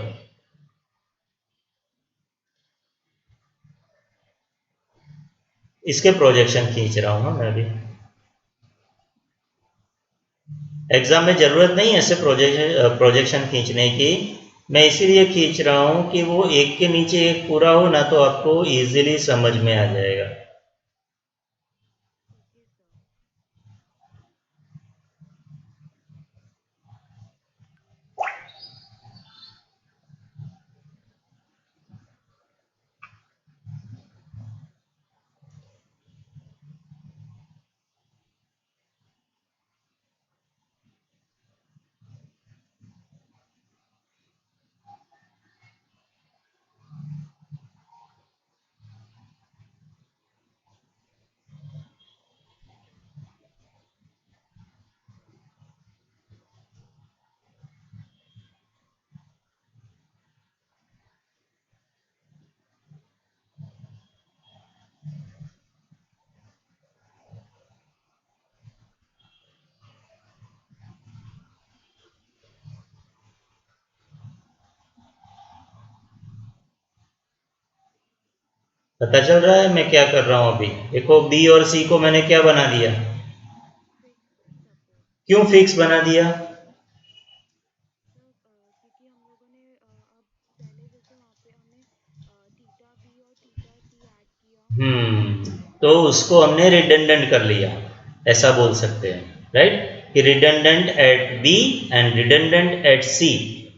इसके प्रोजेक्शन खींच रहा हूं मैं अभी। एग्जाम में जरूरत नहीं है ऐसे प्रोजेक्शन खींचने की, मैं इसीलिए खींच रहा हूं कि वो एक के नीचे एक पूरा हो ना, तो आपको इजीली समझ में आ जाएगा। पता चल रहा है मैं क्या कर रहा हूं अभी? देखो बी और सी को मैंने क्या बना दिया? क्यों फिक्स बना दिया? तो उसको हमने रिडंडेंट कर लिया, ऐसा बोल सकते हैं, राइट, कि redundant at B and redundant at C.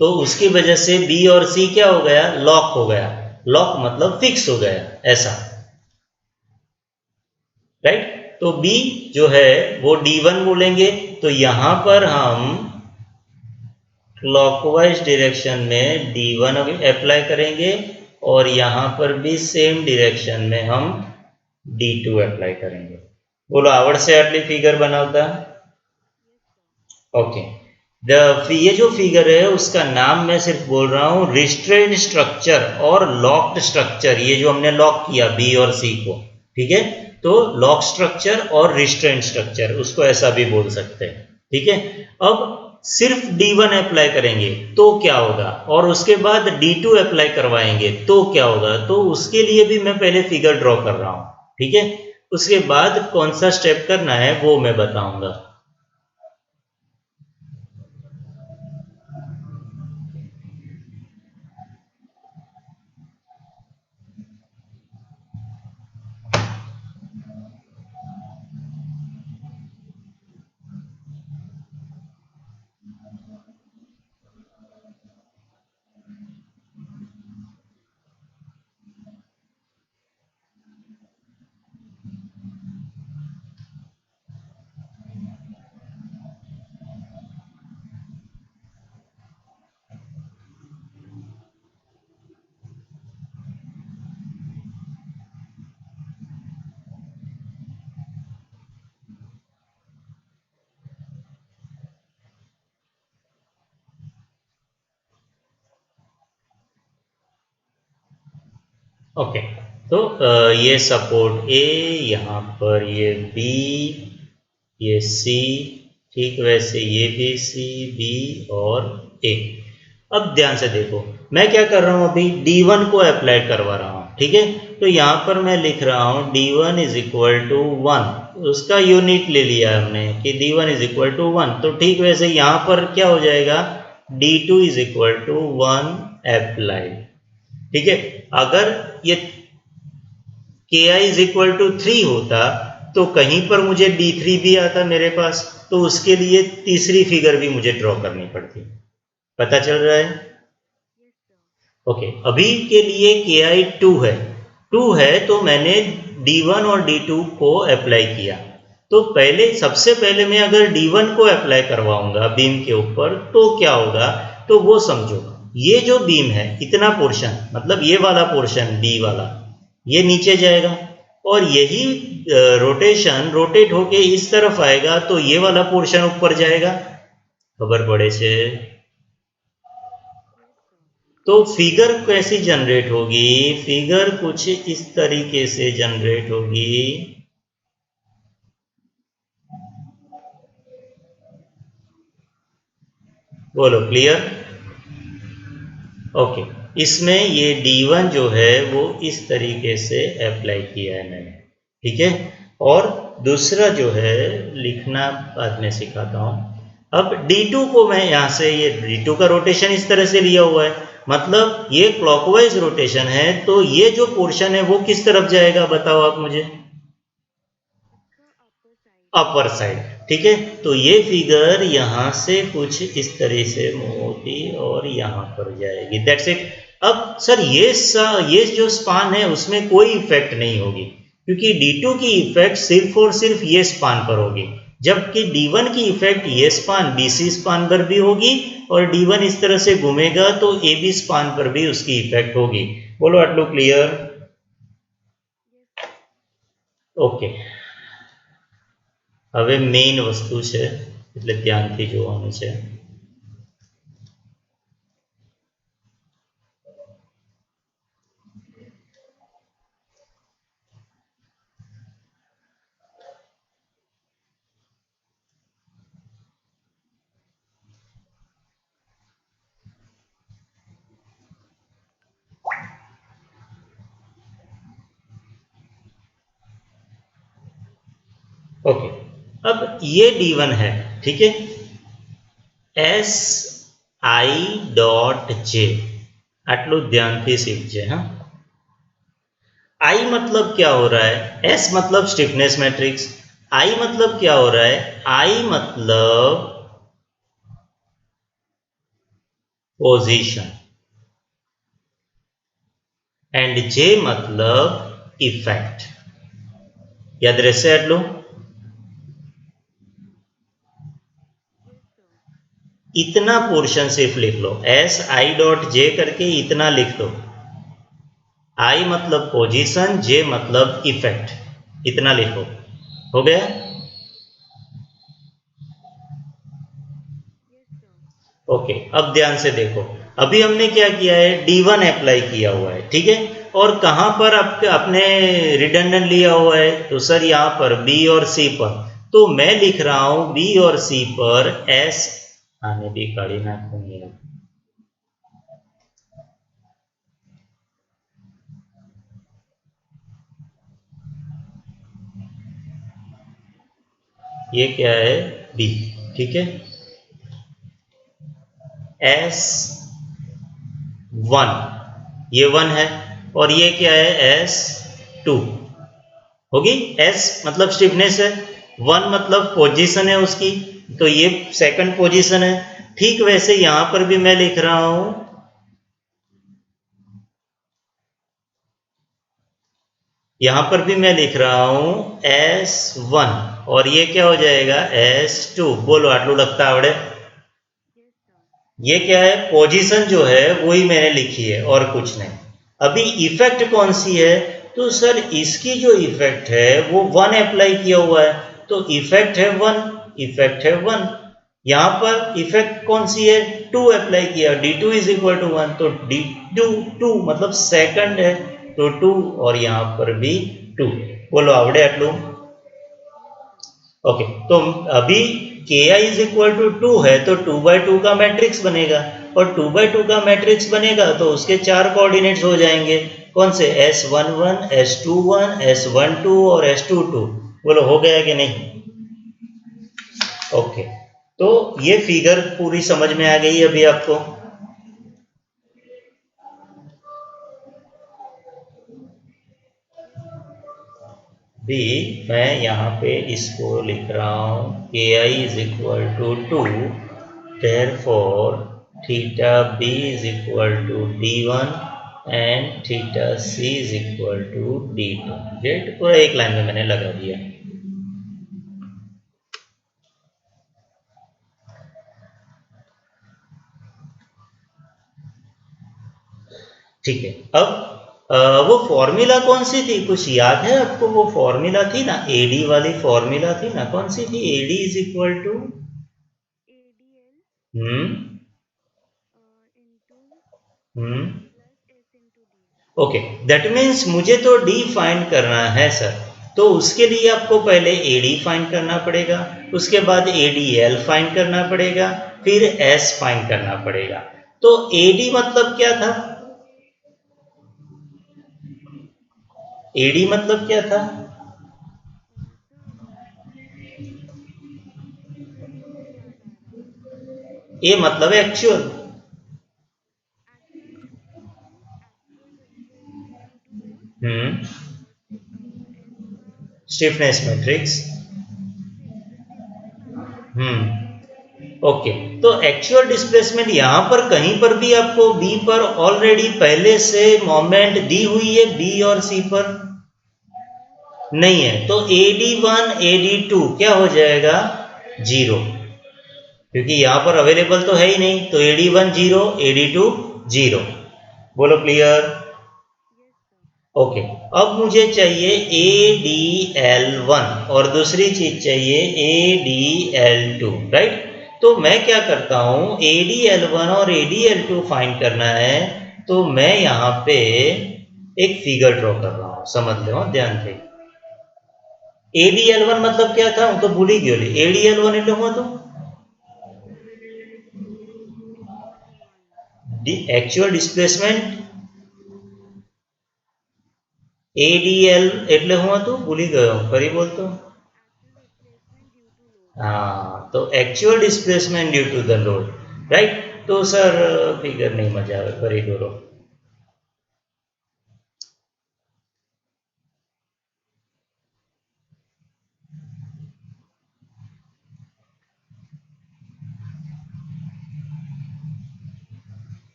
तो उसकी वजह से बी और सी क्या हो गया? लॉक हो गया। लॉक मतलब फिक्स हो गया, ऐसा, राइट। तो बी जो है वो d1 बोलेंगे, तो यहां पर हम क्लॉकवाइज डायरेक्शन में d1 अप्लाई करेंगे और यहां पर भी सेम डायरेक्शन में हम d2 अप्लाई करेंगे। बोलो आवड़ से आटली फिगर बनावता? ओके, ये जो फिगर है उसका नाम मैं सिर्फ बोल रहा हूं रिस्ट्रेन स्ट्रक्चर और लॉक्ड स्ट्रक्चर, ये जो हमने लॉक किया बी और सी को, ठीक है। तो लॉक स्ट्रक्चर और रिस्ट्रेन स्ट्रक्चर, उसको ऐसा भी बोल सकते हैं, ठीक है। अब सिर्फ d1 अप्लाई करेंगे तो क्या होगा, और उसके बाद d2 अप्लाई करवाएंगे तो क्या होगा, तो उसके लिए भी मैं पहले फिगर ड्रॉ कर रहा हूं, ठीक है। उसके बाद कौन सा स्टेप करना है वो मैं बताऊंगा। ओके, तो ये सपोर्ट ए, यहाँ पर ये बी, ये सी, ठीक वैसे ये भी सी, बी और ए। अब ध्यान से देखो मैं क्या कर रहा हूं, अभी d1 को अप्लाई करवा रहा हूं, ठीक है। तो यहां पर मैं लिख रहा हूं d1 इज इक्वल टू 1, उसका यूनिट ले लिया हमने कि d1 इज इक्वल टू 1। तो ठीक वैसे यहां पर क्या हो जाएगा, d2 is equal to 1 apply, ठीक है। अगर ये ki इज इक्वल टू 3 होता तो कहीं पर मुझे d3 भी आता मेरे पास, तो उसके लिए तीसरी फिगर भी मुझे ड्रॉ करनी पड़ती। पता चल रहा है? ओके, अभी के लिए ki 2 है, 2 है तो मैंने D1 और D2 को अप्लाई किया, तो पहले सबसे पहले मैं अगर D1 को अप्लाई करवाऊंगा बीम के ऊपर तो क्या होगा, तो वो समझो ये जो बीम है इतना पोर्शन, मतलब ये वाला पोर्शन बी वाला, ये नीचे जाएगा और यही रोटेशन रोटेट होके इस तरफ आएगा तो ये वाला पोर्शन ऊपर जाएगा। खबर पड़े छे। तो फिगर कैसी जनरेट होगी, फिगर कुछ इस तरीके से जनरेट होगी। बोलो क्लियर? ओके, इसमें ये D1 जो है वो इस तरीके से अप्लाई किया है मैंने, ठीक है। और दूसरा जो है लिखना बाद में सिखाता हूं। अब D2 को मैं यहां से, ये D2 का रोटेशन इस तरह से लिया हुआ है, मतलब ये क्लॉकवाइज रोटेशन है, तो ये जो पोर्शन है वो किस तरफ जाएगा बताओ आप मुझे? अपर साइड, ठीक है। तो ये फिगर यहां से कुछ इस तरह से मूव होती और यहां पर जाएगी, दैट्स इट। अब सर ये जो स्पान है उसमें कोई इफेक्ट नहीं होगी, क्योंकि D2 की इफेक्ट सिर्फ और सिर्फ ये स्पान पर होगी, जबकि D1 की इफेक्ट ये स्पान BC स्पान पर भी होगी और D1 इस तरह से घूमेगा तो AB स्पान पर भी उसकी इफेक्ट होगी। बोलो आटलू क्लियर? ओके, હવે મેઇન વસ્તુ છે એટલે ધ્યાનથી જોવાનું છે। ओके, अब ये D1 है, ठीक है। SI.J આટલું ધ્યાનથી શીખજે। हाँ, I मतलब क्या हो रहा है, S मतलब स्टिफनेस मैट्रिक्स, I मतलब क्या हो रहा है, I मतलब पोजीशन एंड J मतलब इफेक्ट। याद रहશે આટલું? इतना पोर्शन सिर्फ लिख लो, SI.J करके इतना लिख दो। I मतलब पोजीशन, J मतलब इफेक्ट, इतना लिखो। हो गया? ओके, अब ध्यान से देखो, अभी हमने क्या किया है, D1 अप्लाई किया हुआ है, ठीक है। और कहां पर अपने रिडंडेंट लिया हुआ है, तो सर यहां पर B और C पर, तो मैं लिख रहा हूं B और C पर S, आने भी काढ़ी नाखूंगी, ये क्या है B, ठीक है। S1, ये 1 है और ये क्या है S2 होगी। S मतलब स्टिफनेस है, 1 मतलब पोजीशन है उसकी, तो ये सेकंड पोजीशन है। ठीक वैसे यहां पर भी मैं लिख रहा हूं, यहां पर भी मैं लिख रहा हूं S1 और ये क्या हो जाएगा S2। बोलो आटलू लगता आवड़े? ये क्या है, पोजीशन जो है वही मैंने लिखी है और कुछ नहीं। अभी इफेक्ट कौन सी है, तो सर इसकी जो इफेक्ट है वो 1 अप्लाई किया हुआ है, तो इफेक्ट है 1, इफेक्ट है 1। यहां पर इफेक्ट कौन सी है, 2 अप्लाई किया, D2 इज इक्वल टू 1, तो D2 2 मतलब सेकंड है, तो 2 और यहां पर भी 2। बोलो आवड़े आटलू? ओके, तो अभी Ki इज इक्वल टू 2 है तो 2/2 का मैट्रिक्स बनेगा, और 2/2 का मैट्रिक्स बनेगा तो उसके 4 कोऑर्डिनेट्स हो जाएंगे, कौन से, S11, S21, S12 और S22। बोलो हो गया कि नहीं? ओके, तो ये फिगर पूरी समझ में आ गई अभी आपको? भी मैं यहाँ पे इसको लिख रहा हूँ Ki is equal to 2, therefore theta B is equal to D1 and theta C is equal to D2। Get पूरा एक लाइन में मैंने लगा दिया। ठीक है। अब वो फॉर्मूला कौन सी थी, कुछ याद है आपको? वो फॉर्मूला थी ना, एडी वाली फॉर्मूला थी ना, कौन सी थी? AD is equal to hmm okay, that means मुझे तो डी फाइंड करना है सर। तो उसके लिए आपको पहले एडी फाइंड करना पड़ेगा, उसके बाद एडीएल फाइंड करना पड़ेगा, फिर एस फाइंड करना पड़ेगा। तो एडी मतलब क्या था? एडी मतलब क्या था? ए मतलब एक्चुअल। हम्म स्टिफनेस मैट्रिक्स। ओके। तो एक्चुअल डिस्प्लेसमेंट यहां पर कहीं पर भी आपको बी पर ऑलरेडी पहले से मोमेंट दी हुई है, बी और सी पर नहीं है, तो AD1 AD2 क्या हो जाएगा? जीरो, क्योंकि यहां पर अवेलेबल तो है ही नहीं। तो AD1 जीरो, AD2 जीरो। बोलो क्लियर? ओके। अब मुझे चाहिए ADL1 और दूसरी चीज चाहिए ADL2, राइट? तो मैं क्या करता हूं, ADL1 और ADL2 फाइंड करना है, तो मैं यहां पे एक फिगर ड्रॉ कर रहा हूं, समझ लो ध्यान से। ADL1 मतलब क्या था, હું તો ભૂલી ગયો લે। ADL1 એટલે હું હતું? Actual displacement. ADL એટલે હું હતું? ભૂલી ગયો, ફરી બોલતો। हाँ, तो actual displacement due to the load, right? तो सर फिगर नहीं मजा આવે, ફરી દોરો।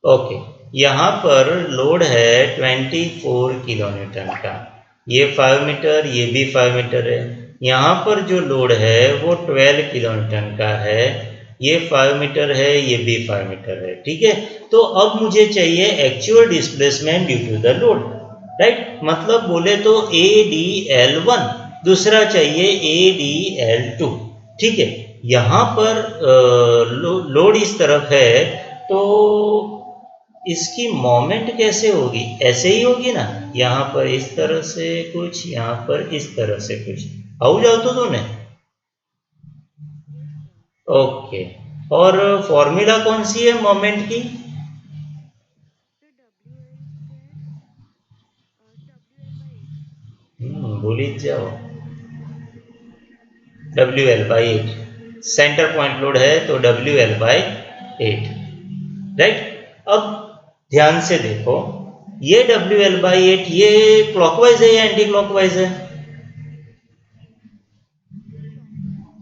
ओके, यहाँ पर लोड है 24 किलो न्यूटन का। ये 5 मीटर, ये भी 5 मीटर है। यहाँ पर जो लोड है वो 12 किलो न्यूटन का है। ये 5 मीटर है, ये भी 5 मीटर है, ठीक है। तो अब मुझे चाहिए actual displacement due to the load, right? मतलब बोले तो ADL1, दूसरा चाहिए ADL2, ठीक है। यहाँ पर लोड इस तरफ है, तो इसकी मोमेंट कैसे होगी? ऐसे ही होगी ना, यहाँ पर इस तरह से कुछ, यहाँ पर इस तरह से कुछ। आओ जाओ तो तूने। ओके। और फॉर्मूला कौन सी है मोमेंट की? भूल ही जाओ। WL/8। सेंटर पॉइंट लोड है तो WL/8, राइट? अब ध्यान से देखो, ये WL/8 ये क्लॉकवाइज है या एंटी क्लॉकवाइज है?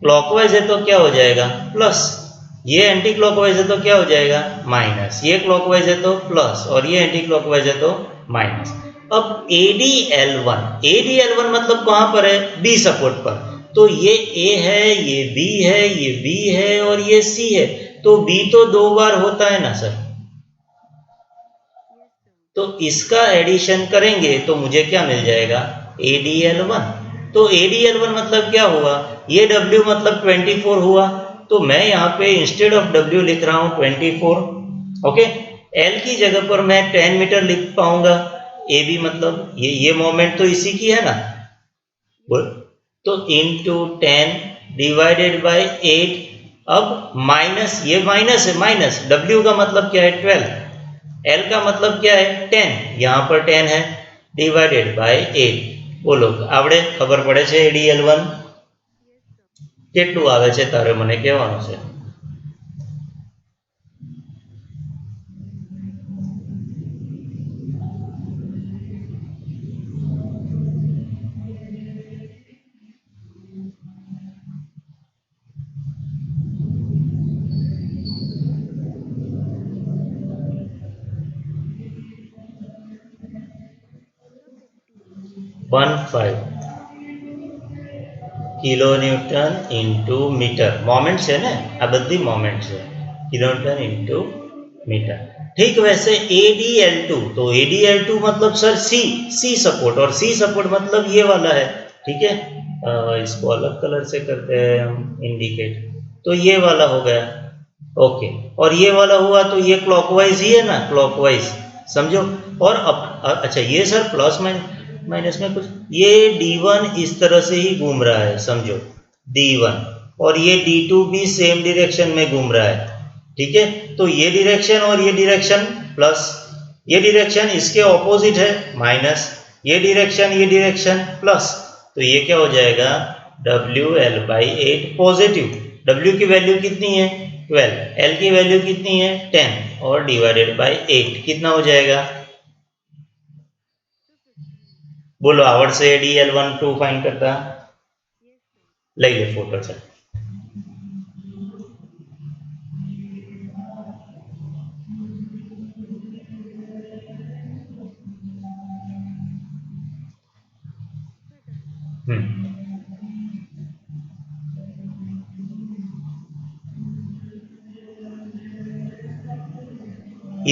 क्लॉकवाइज है तो क्या हो जाएगा? प्लस। ये एंटी क्लॉकवाइज है तो क्या हो जाएगा? माइनस। ये क्लॉकवाइज है तो प्लस, और ये एंटी क्लॉकवाइज है तो माइनस। अब ADL1 मतलब कहां पर है? बी सपोर्ट पर। तो ये A है, ये B है, ये B है और ये C है। तो B तो दो बार होता है ना सर। तो इसका एडिशन करेंगे तो मुझे क्या मिल जाएगा? ADL1। तो ADL1 मतलब क्या हुआ? ये W मतलब 24 हुआ। तो मैं यहाँ पे इंस्टेड ऑफ W लिख रहा हूँ 24। ओके। L की जगह पर मैं 10 मीटर लिख पाऊंगा। AB मतलब ये मोमेंट तो इसी की है ना। बोल। तो इंटू 10 डिवाइडेड बाय 8। अब माइनस, ये माइनस है, माइनस W का मतलब क्या है? 12। L का मतलब क्या है? 10। यहाँ पर 10 है, डिवाइडेड बाय 8। બોલો આવડે? ખબર પડે છે ADL1 કેટલું આવે છે તારે મને કહેવાનું છે। 15 kilo newton into metre moment है ना आ बदी मोमेंट है किलो न्यूटन इंटू मीटर। ठीक वैसे ADL2 तो ADL2 मतलब सर सी सपोर्ट और सी सपोर्ट मतलब ये वाला है। ठीक है इसको अलग कलर से करते हैं हम इंडिकेट तो ये वाला हो गया ओके और ये वाला हुआ तो ये क्लॉकवाइज ही है ना क्लॉकवाइज समझो। और अब अच्छा ये सर प्लस माइनस में कुछ ये D1 इस तरह से ही घूम रहा है समझो D1 और ये D2 भी सेम डायरेक्शन में घूम रहा है। ठीक है तो ये डायरेक्शन और ये डायरेक्शन प्लस ये डायरेक्शन इसके ऑपोजिट है माइनस ये डायरेक्शन प्लस तो ये क्या हो जाएगा WL/8 पॉजिटिव। W की वैल्यू कितनी है 12 L की वैल्यू कितनी है 10 और डिवाइडेड बाय 8 कितना हो जाएगा बोलो आवड़ से ADL12 फाइंड करता ले ले फोटो से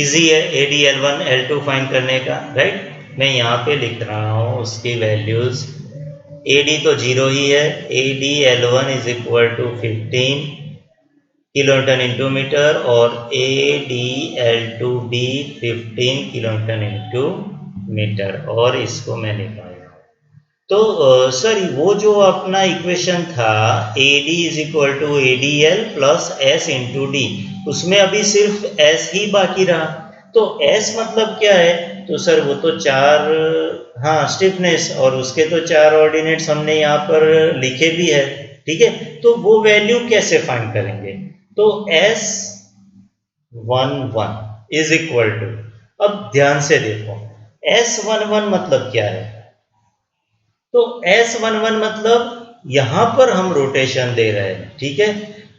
इजी है ADL1 L2 फाइंड करने का राइट। मैं यहाँ पे लिख रहा हूँ उसकी वैल्यूज AD तो 0 ही है ADL1 is equal to 15 kilo newton into metre और ADL2 भी 15 किलो न्यूटन इंटू मीटर और इसको मैं निकाल तो सर वो जो अपना इक्वेशन था AD is equal to ADL plus S into D उसमें अभी सिर्फ S ही बाकी रहा तो S मतलब क्या है तो सर वो तो चार हाँ स्टिफनेस और उसके तो चार ऑर्डिनेट्स हमने यहाँ पर लिखे भी है। ठीक है तो वो वैल्यू कैसे फाइंड करेंगे तो S11 इज इक्वल टू अब ध्यान से देखो S11 मतलब क्या है तो S11 मतलब यहां पर हम रोटेशन दे रहे हैं। ठीक है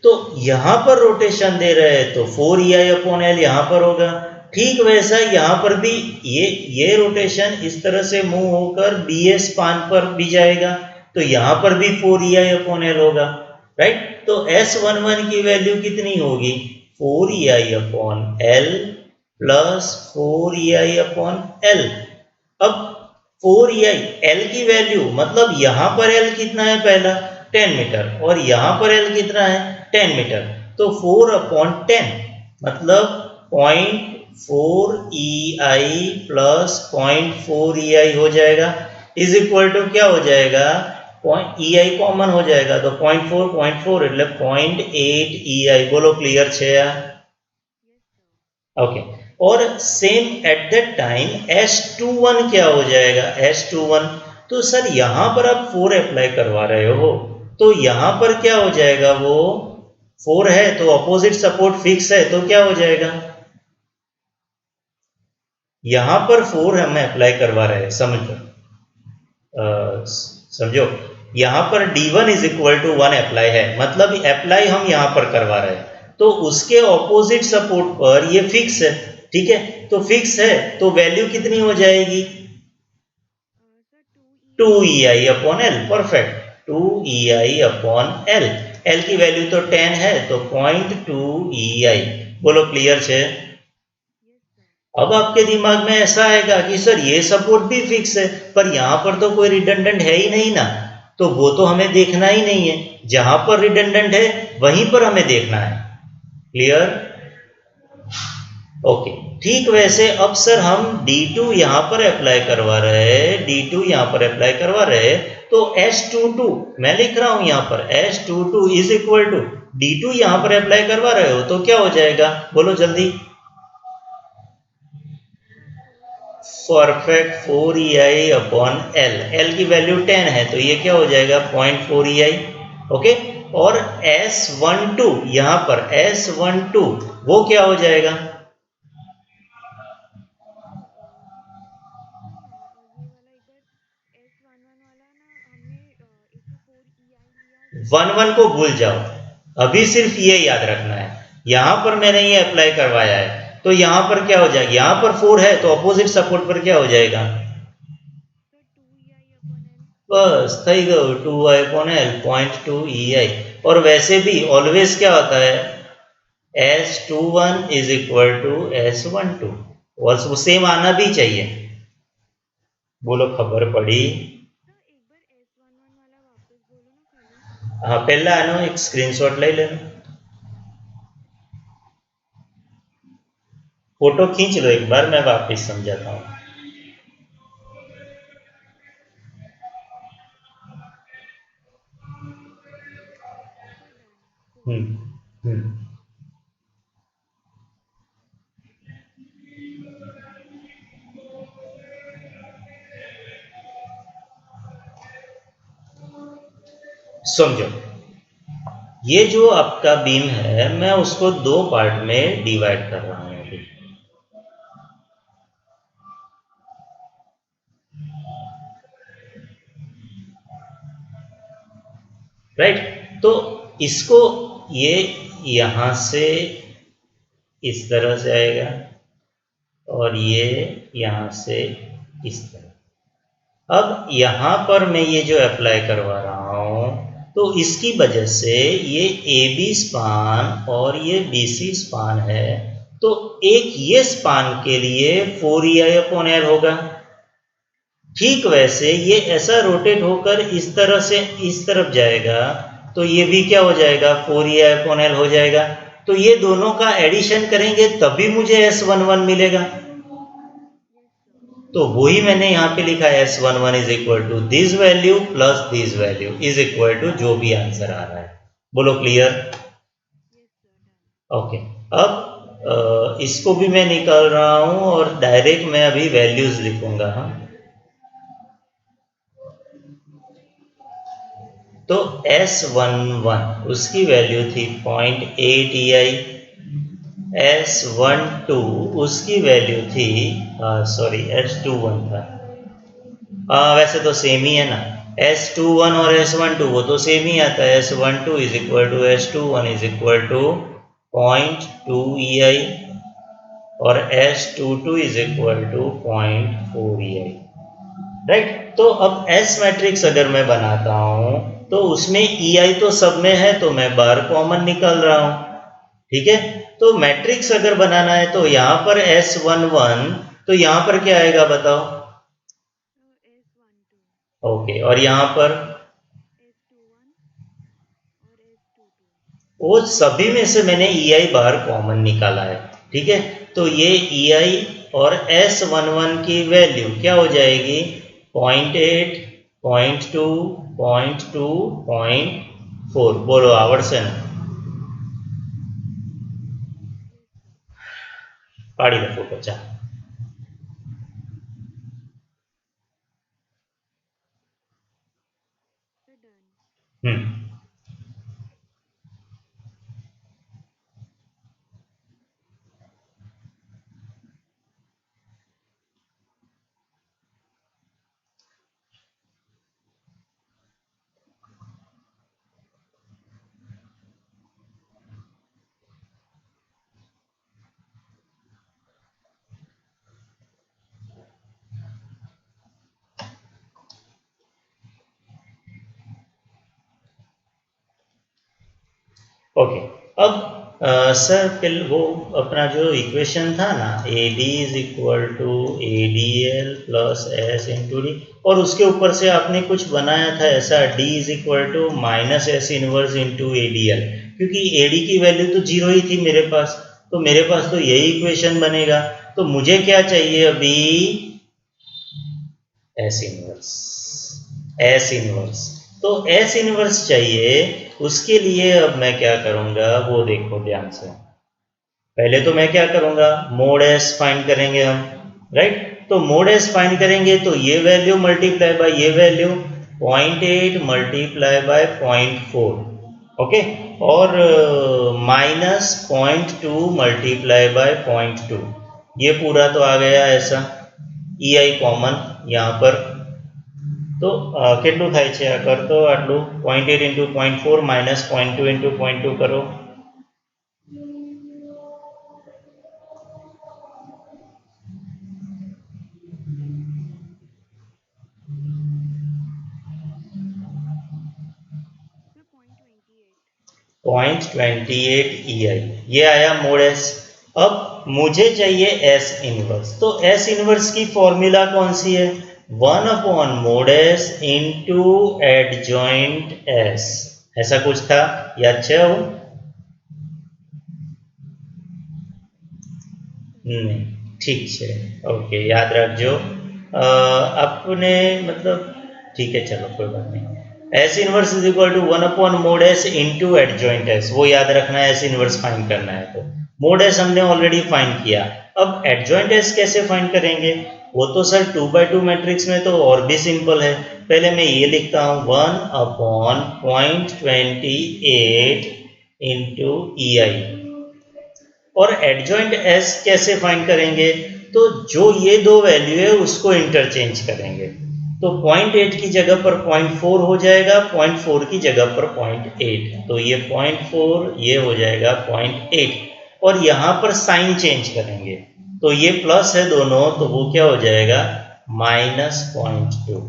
तो यहां पर रोटेशन दे रहे हैं तो 4EI/L यहां पर होगा। ठीक वैसा यहां पर भी ये रोटेशन इस तरह से मूव होकर BS स्पान पर भी जाएगा तो यहां पर भी 4EI/L होगा राइट। तो S11 की वैल्यू कितनी होगी 4EI/L प्लस 4EI/L। अब 4EI L की वैल्यू मतलब यहां पर L कितना है पहला 10 मीटर और यहां पर L कितना है 10 मीटर तो 4/10 मतलब 0.4 EI प्लस 0.4 EI हो जाएगा इज इक्वल टू क्या हो जाएगा EI कॉमन हो जाएगा तो 0.4 એટલે 0.8 EI बोलो क्लियर છે ओके और same at that time S21 क्या हो जाएगा S21 तो सर यहां पर आप 4 अप्लाई करवा रहे हो तो यहां पर क्या हो जाएगा वो 4 है तो अपोजिट सपोर्ट फिक्स है तो क्या हो जाएगा यहां पर 4 हमें अप्लाई करवा रहे हैं समझो यहां पर D1 is equal to 1 apply है मतलब अप्लाई हम यहां पर करवा रहे हैं तो उसके ऑपोजिट सपोर्ट पर ये फिक्स है। ठीक है तो फिक्स है तो वैल्यू कितनी हो जाएगी 2EI/L परफेक्ट 2EI/L L की वैल्यू तो 10 है तो 0.2 EI बोलो क्लियर है। अब आपके दिमाग में ऐसा आएगा कि सर ये सपोर्ट भी फिक्स है पर यहां पर तो कोई रिडंडेंट है ही नहीं ना तो वो तो हमें देखना ही नहीं है जहां पर रिडंडेंट है वहीं पर हमें देखना है क्लियर ओके। ठीक वैसे अब सर हम D2 यहां पर अप्लाई करवा रहे हैं D2 यहां पर अप्लाई करवा रहे हैं तो S22 मैं लिख रहा हूं यहां पर S22 is equal to D2 यहां पर अप्लाई करवा रहे हो तो क्या हो जाएगा बोलो जल्दी परफेक्ट 4EI/L L की वैल्यू 10 है तो ये क्या हो जाएगा 0.4 EI ओके और S12 यहां पर S12 वो क्या हो जाएगा 11 को भूल जाओ अभी सिर्फ ये याद रखना है यहां पर मैंने ये अप्लाई करवाया है तो यहां पर क्या हो जाएगा यहां पर 4 है तो अपोजिट सपोर्ट पर क्या हो जाएगा बस થઈ ગયું 2i/L 0.2 EI। और वैसे भी ऑलवेज क्या होता है, S21 is equal to S12, और वो सेम आना भी चाहिए। बोलो खबर पड़ी? हाँ पहला आनो एक स्क्रीनशॉट ले लेना, फोटो खींच लो एक बार, मैं वापस समझाता हूँ। हम्म हम्म समझो, ये जो आपका बीम है मैं उसको दो पार्ट में डिवाइड कर रहा हूँ अभी, राइट। तो इसको ये यहां से इस तरह से आएगा और ये यहां से इस तरह। अब यहां पर मैं ये जो अप्लाई करवा रहा हूं, तो इसकी वजह से ये ए बी स्पान और ये बी सी स्पान है, तो एक ये स्पान के लिए 4EI/L होगा। ठीक वैसे ये ऐसा रोटेट होकर इस तरह से इस तरफ जाएगा, तो ये भी क्या हो जाएगा, 4EI/L हो जाएगा। तो ये दोनों का एडिशन करेंगे तभी मुझे S11 मिलेगा। तो वही मैंने यहाँ पे लिखा है, S11 is equal to this value plus this value is equal to जो भी आंसर आ रहा है। बोलो क्लियर? ओके। अब इसको भी मैं निकाल रहा हूं और डायरेक्ट मैं अभी वैल्यूज लिखूंगा। हाँ, तो S11 उसकी वैल्यू थी 0.8 EI, S12 उसकी वैल्यू थी, सॉरी S21 था, वैसे तो सेम ही है ना, S21 और S12 वो तो सेम ही आता है, S12 is equal to S21 is equal to 0.2 EI और S22 is equal to 0.4 EI, right. तो अब S मैट्रिक्स अगर मैं बनाता हूं तो उसमें EI तो सब में है, तो मैं बाहर कॉमन निकाल रहा हूं, ठीक है। तो मैट्रिक्स अगर बनाना है तो यहां पर S11, तो यहां पर क्या आएगा बताओ? ओके, और यहां पर वो सभी में से मैंने EI बाहर कॉमन निकाला है, ठीक है। तो ये EI और S11 की वैल्यू क्या हो जाएगी, 0.8, 0.2, 0.2, 0.4। बोलो आवर्सन पाड़ी रखो बच्चा। हम्म ओके। अब सर फिर वो अपना जो इक्वेशन था ना, A D is equal to A D L plus S into D, और उसके ऊपर से आपने कुछ बनाया था ऐसा, D is equal to minus S inverse into A D L, क्योंकि ए डी की वैल्यू तो जीरो ही थी मेरे पास, तो मेरे पास तो यही इक्वेशन बनेगा। तो मुझे क्या चाहिए अभी, एस इनवर्स, एस इनवर्स। तो एस इनवर्स चाहिए, उसके लिए अब मैं क्या करूंगा वो देखो ध्यान से। पहले तो मैं क्या करूंगा, मोड एस फाइंड करेंगे हम, राइट। तो मोड एस फाइंड करेंगे तो ये वैल्यू मल्टीप्लाई बाय ये वैल्यू, 0.8 मल्टीप्लाई बाय 0.4, ओके, और माइनस 0.2 मल्टीप्लाई बाय 0.2, ये पूरा तो आ गया ऐसा, ई आई कॉमन यहाँ पर। તો કેટલું થાય છે આ કરતો આટલું, 0.8 ઇન્ટુ 0.4 માઇનસ 0.2 ઇન્ટુ 0.2 કરો, 0.28 EI, ये आया मोड एस। अब मुझे चाहिए एस इनवर्स, तो एस इनवर्स की फॉर्मूला कौन सी है? 1 mod S into adjoint S, ऐसा कुछ था, याद છે वो? नहीं, ठीक है, ओके, याद रखो। अपने मतलब ठीक है, चलो कोई बात नहीं। S inverse is equal to 1 mod S into adjoint S, वो याद रखना है, एस इनवर्स फाइंड करना है। तो मोड एस हमने ऑलरेडी फाइंड किया, अब एडजॉइंट एस कैसे फाइंड करेंगे? वो तो सर 2x2 मैट्रिक्स में तो और भी सिंपल है। पहले मैं ये लिखता हूँ 1/0.28 इंटू ई आई। और एडजॉइंट एस कैसे फाइंड करेंगे? तो जो ये दो वैल्यू है उसको इंटरचेंज करेंगे, तो 0.8 की जगह पर 0.4 हो जाएगा, 0.4 की जगह पर 0.8, तो ये 0.4 ये हो जाएगा 0.8, और यहाँ पर साइन चेंज करेंगे, तो ये प्लस है दोनों, तो वो क्या हो जाएगा -0.2।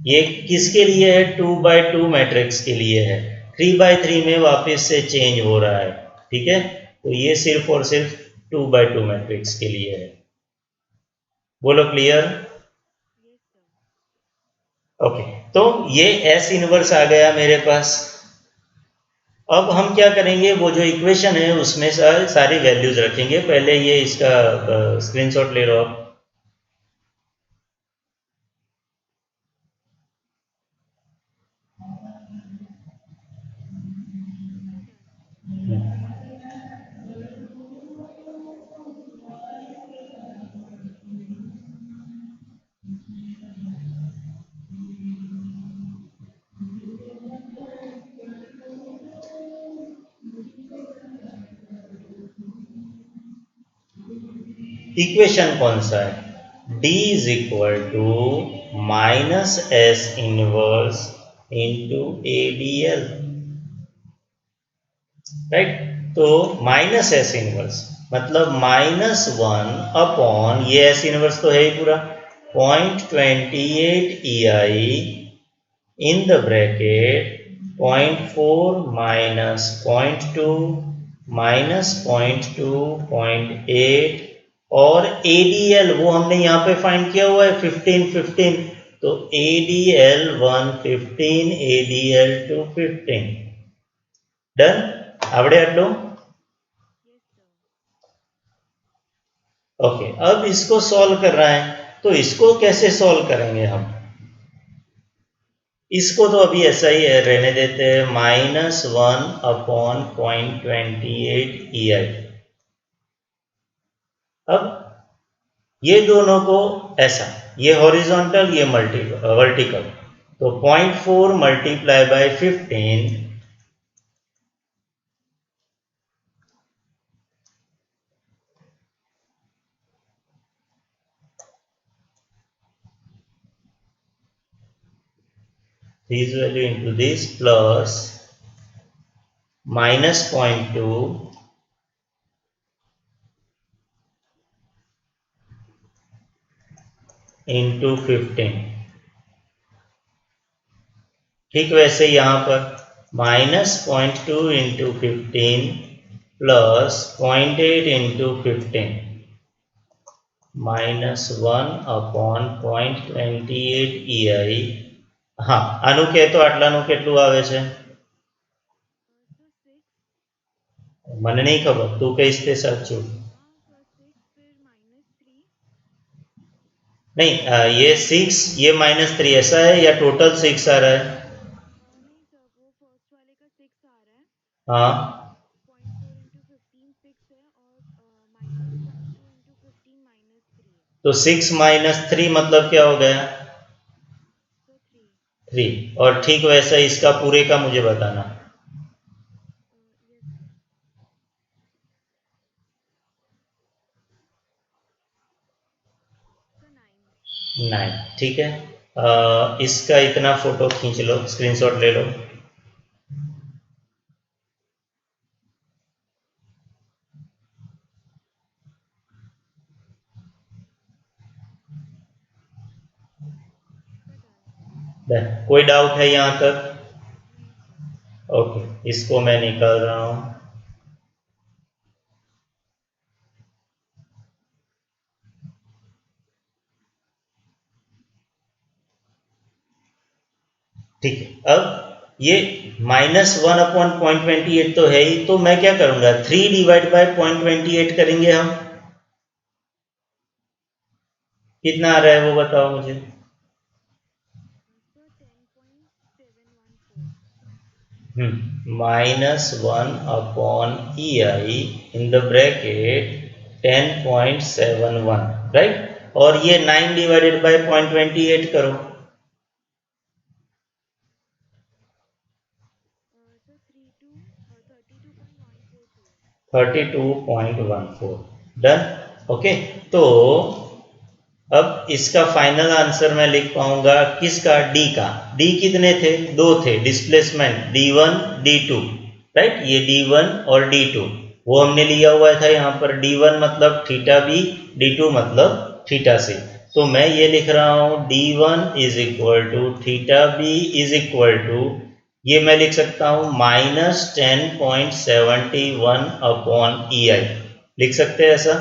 ये किसके लिए है? 2x2 मैट्रिक्स के लिए है, 3x3 में वापस से चेंज हो रहा है, ठीक है। तो ये सिर्फ और सिर्फ 2x2 मैट्रिक्स के लिए है। बोलो क्लियर? ओके, तो ये एस इनवर्स आ गया मेरे पास। अब हम क्या करेंगे, वो जो इक्वेशन है उसमें सारी वैल्यूज रखेंगे। पहले ये इसका स्क्रीनशॉट ले लो आप। इक्वेशन कौन सा है? D is equal to -S inverse into ADL, right. तो -S इनवर्स मतलब -1 ये S इनवर्स तो है ही पूरा, 0.28 EI in the bracket 0.4 minus 0.2 minus 0.2 0.8, और ADL वो हमने यहाँ पे फाइंड किया हुआ है 15 तो ADL 115 ADL 215, डन, आवड़े आटलू? ओके, अब इसको सॉल्व कर रहा है, तो इसको कैसे सॉल्व करेंगे हम? इसको तो अभी ऐसा ही है, रहने देते हैं, -1/0.28 EI। अब ये दोनों को ऐसा, ये हॉरिजॉन्टल ये वर्टिकल, तो 0.4 multiply bye 15, this value into this plus -0.2 into 15। ठीक वैसे यहाँ पर -0.2 इंटू 15 प्लस 0.8 इंटू 15 -1/0.28 EI। हाँ, આનું કે તો આટલાનું કેટલું આવે છે? મને નહીં ખબર, તું કહીશ તે સાચું। नहीं, ये 6 ये -3 ऐसा है या टोटल 6 आ रहा है? हाँ, तो 6 - 3 मतलब क्या हो गया? 3, और ठीक वैसा इसका पूरे का मुझे बताना। 9, ठीक है। इसका इतना फोटो खींच लो, स्क्रीनशॉट ले लो। कोई डाउट है यहाँ तक? ओके, इसको मैं निकाल रहा हूं। ठीक है, अब ये -1/0.28 तो है ही, तो मैं क्या करूंगा, 3 डिवाइड बाय 0.28 करेंगे हम। कितना आ रहा है वो बताओ मुझे। -1/EI in the bracket 10.71, right. और ये 9 डिवाइडेड बाय 0.28 करो। 32.14, डन। ओके, तो अब इसका फाइनल आंसर मैं लिख पाऊंगा किसका, डी का। डी कितने थे, दो थे डिस्प्लेसमेंट, D1 D2, राइट। ये D1 और D2 वो हमने लिया हुआ था यहाँ पर। D1 मतलब थीटा बी, D2 मतलब थीटा सी। तो मैं ये लिख रहा हूँ D1 is equal to theta B is equal to, ये मैं लिख सकता हूँ -10.71/EI, लिख सकते हैं ऐसा।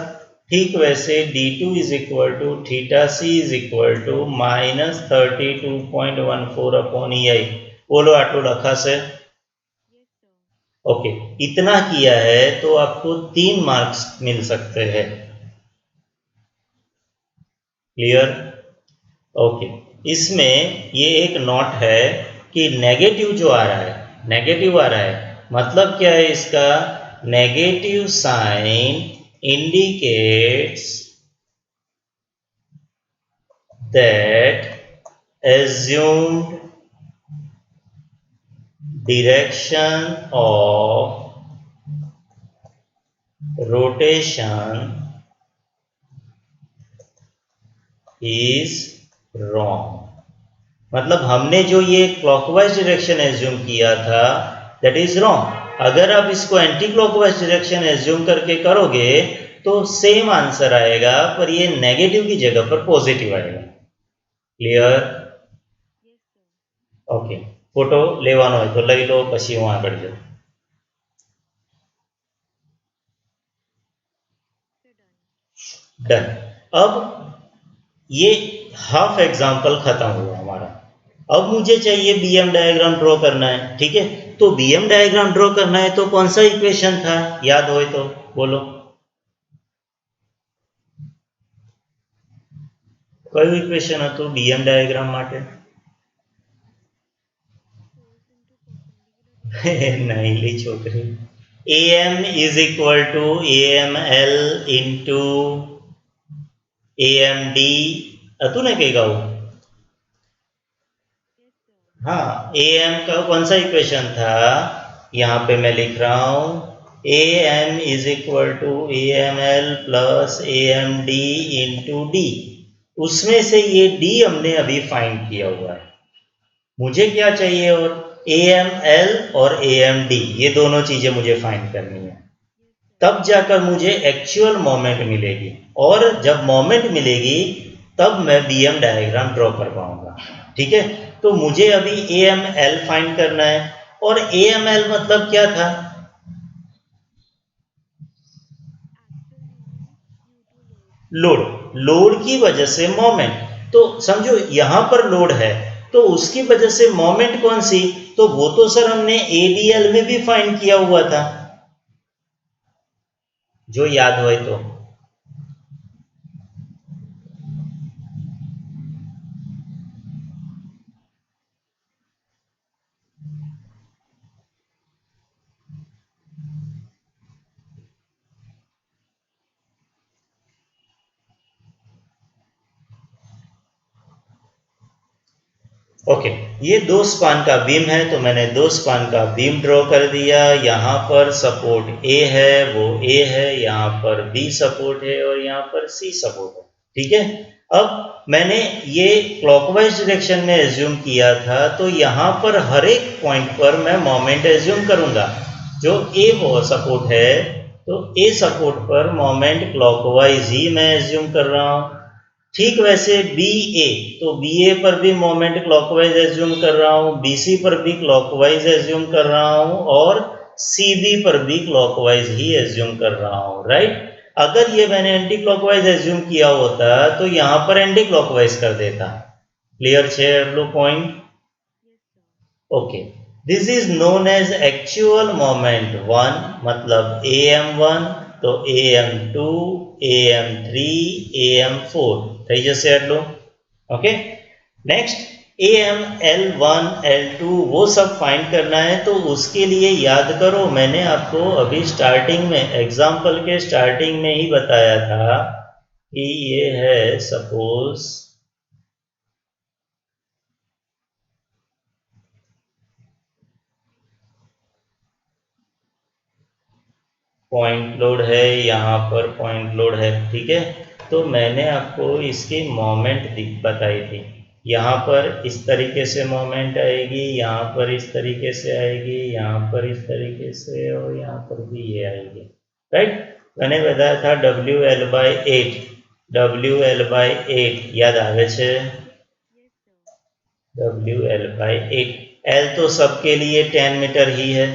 ठीक वैसे D2 is equal to theta C is equal to -32.14/EI। बोलो ऑटो रखा से। ओके, इतना किया है तो आपको 3 मार्क्स मिल सकते हैं। क्लियर? ओके, इसमें ये एक नोट है कि नेगेटिव जो आ रहा है, नेगेटिव आ रहा है, मतलब क्या है इसका, negative sign indicates that assumed direction of rotation is wrong। मतलब हमने जो ये क्लॉकवाइज डायरेक्शन एज्यूम किया था दैट इज रॉन्ग। अगर आप इसको एंटी क्लॉकवाइज डायरेक्शन एज्यूम करके करोगे तो सेम आंसर आएगा, पर ये नेगेटिव की जगह पर पॉजिटिव आएगा। क्लियर? ओके, फोटो लेवानो હોય તો લઈ લો, પછી હું આગળ જાઉં। डन। अब ये हाफ एग्जाम्पल खत्म हुआ हमारा। अब मुझे चाहिए बीएम डायग्राम ड्रॉ करना है, ठीक है। तो बीएम डायग्राम ड्रॉ करना है तो कौन सा इक्वेशन था, याद हो तो बोलो। કયું ઇક્વેશન હતું બીએમ ડાયાગ્રામ માટે? नहीं ली छोकरी, AM is equal to AML into AMD હતું ને કઈ ગાવું? हाँ, AM का कौन सा इक्वेशन था, यहाँ पे मैं लिख रहा हूं AM is equal to AML plus AMD into D। उसमें से ये D हमने अभी फाइंड किया हुआ है। मुझे क्या चाहिए, और AML और AMD ये दोनों चीजें मुझे फाइंड करनी है, तब जाकर मुझे एक्चुअल मोमेंट मिलेगी। और जब मोमेंट मिलेगी तब मैं बीएम डायग्राम ड्रॉ कर पाऊंगा, ठीक है। तो मुझे अभी AML फाइंड करना है, और AML मतलब क्या था, लोड। लोड की वजह से मोमेंट, तो समझो यहां पर लोड है तो उसकी वजह से मोमेंट कौन सी, तो वो तो सर हमने ADL में भी फाइंड किया हुआ था, जो याद हो तो। ओके, ये 2 स्पान का बीम है तो मैंने 2 स्पान का बीम ड्रॉ कर दिया। यहाँ पर सपोर्ट A है, वो A है, यहाँ पर B सपोर्ट है और यहाँ पर C सपोर्ट है, ठीक है। अब मैंने ये क्लॉकवाइज डायरेक्शन में एज्यूम किया था, तो यहाँ पर हर एक पॉइंट पर मैं मोमेंट एज्यूम करूंगा। जो A वो सपोर्ट है तो A सपोर्ट पर मोमेंट क्लॉकवाइज ही मैं एज्यूम कर रहा हूँ। ठीक वैसे बी ए, तो बी ए पर भी मोमेंट क्लॉकवाइज एज्यूम कर रहा हूँ, बी सी पर भी क्लॉकवाइज एज्यूम कर रहा हूँ और सी बी पर भी क्लॉकवाइज ही एज्यूम कर रहा हूँ, राइट। अगर ये मैंने एंटी क्लॉकवाइज एज्यूम किया होता तो यहाँ पर एंटी क्लॉकवाइज कर देता। क्लियर છે એટલું point? Okay, this is known as actual moment 1, मतलब AM1, तो AM2, AM3, AM4 થઈ જશે એટલું। Okay, next AM, L1, L2 वो सब फाइंड करना है, तो उसके लिए याद करो मैंने आपको अभी स्टार्टिंग में एग्जाम्पल के स्टार्टिंग में ही बताया था कि ये है सपोज पॉइंट लोड है, यहाँ पर पॉइंट लोड है, ठीक है। तो मैंने आपको इसकी मोमेंट बताई थी, यहाँ पर इस तरीके से मोमेंट आएगी, यहाँ पर इस तरीके से आएगी, यहाँ पर इस तरीके से, और यहाँ पर भी ये आएगी, राइट। मैंने बताया था WL/8, WL/8 याद आवे छे, WL/8, L तो सबके लिए 10 मीटर ही है,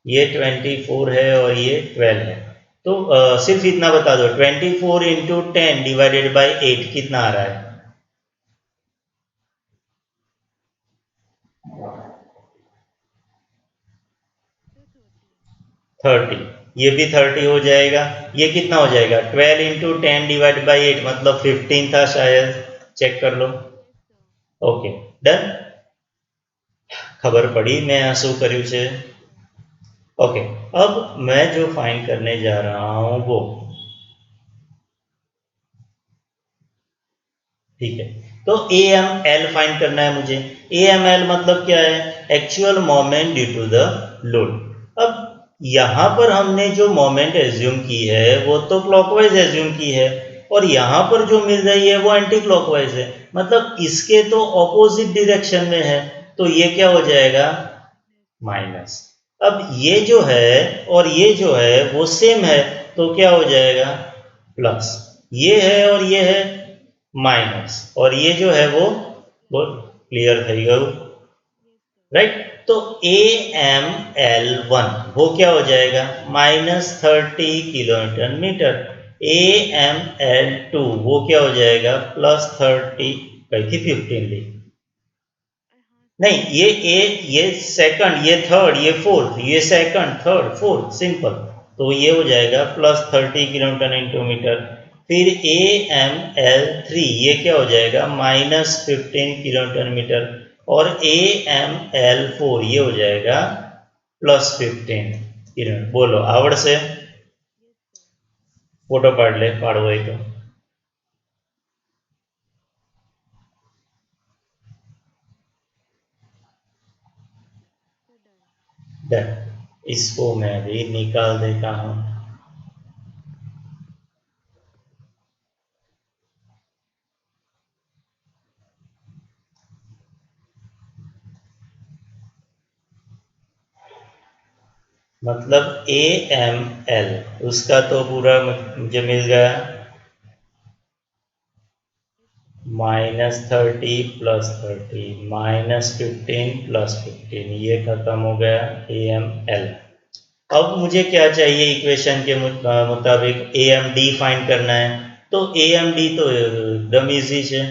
ये 24 है और ये 12 है, तो सिर्फ इतना बता दो 24 इंटू 10 डिवाइडेड बाई 8 कितना आ रहा है? 30, ये भी 30 हो जाएगा। ये कितना हो जाएगा? 12 इंटू 10 डिवाइड बाई 8 मतलब 15 था शायद, चेक कर लो। ओके डन, खबर पड़ी मैं शू कर्यु छे। ओके, अब मैं जो फाइंड करने जा रहा हूं वो, ठीक है, तो AM/L फाइंड करना है मुझे। AM/L मतलब क्या है? Actual moment due to the load. अब यहां पर हमने जो मोमेंट एज्यूम की है वो तो क्लॉकवाइज एज्यूम की है, और यहां पर जो मिल रही है वो एंटी क्लॉकवाइज है, मतलब इसके तो ऑपोजिट डायरेक्शन में है, तो ये क्या हो जाएगा? माइनस। अब ये जो है और ये जो है वो सेम है, तो क्या हो जाएगा? प्लस। ये है और ये है माइनस, और ये जो है वो क्लियर થઈ ગયું, राइट। तो AM/L1 वो क्या हो जाएगा? -30 किलोमीटर मीटर। AM/L2 वो क्या हो जाएगा? +30, कही थी 15 ली, नहीं ये सेकंड, ये थर्ड, ये फोर्थ, ये सेकंड, थर्ड, फोर्थ, सिंपल। तो ये हो जाएगा +30 किलोमीटर इंटू मीटर। फिर AM/L3 ये क्या हो जाएगा? -15 किलोमीटर मीटर, और AM/L4 ये हो जाएगा +15 किलोमीटर। बोलो आवड़ से? फोटो पाड़ ले, पाड़ो है तो। डन, इसको मैं भी निकाल देता हूं। मतलब AM/L उसका तो पूरा मुझे मिल गया, -30 +30 -15 +15, ये खत्म हो गया AM/L। अब मुझे क्या चाहिए? इक्वेशन के मुताबिक AMD फाइंड करना है, तो AMD तो एकदम इजी है,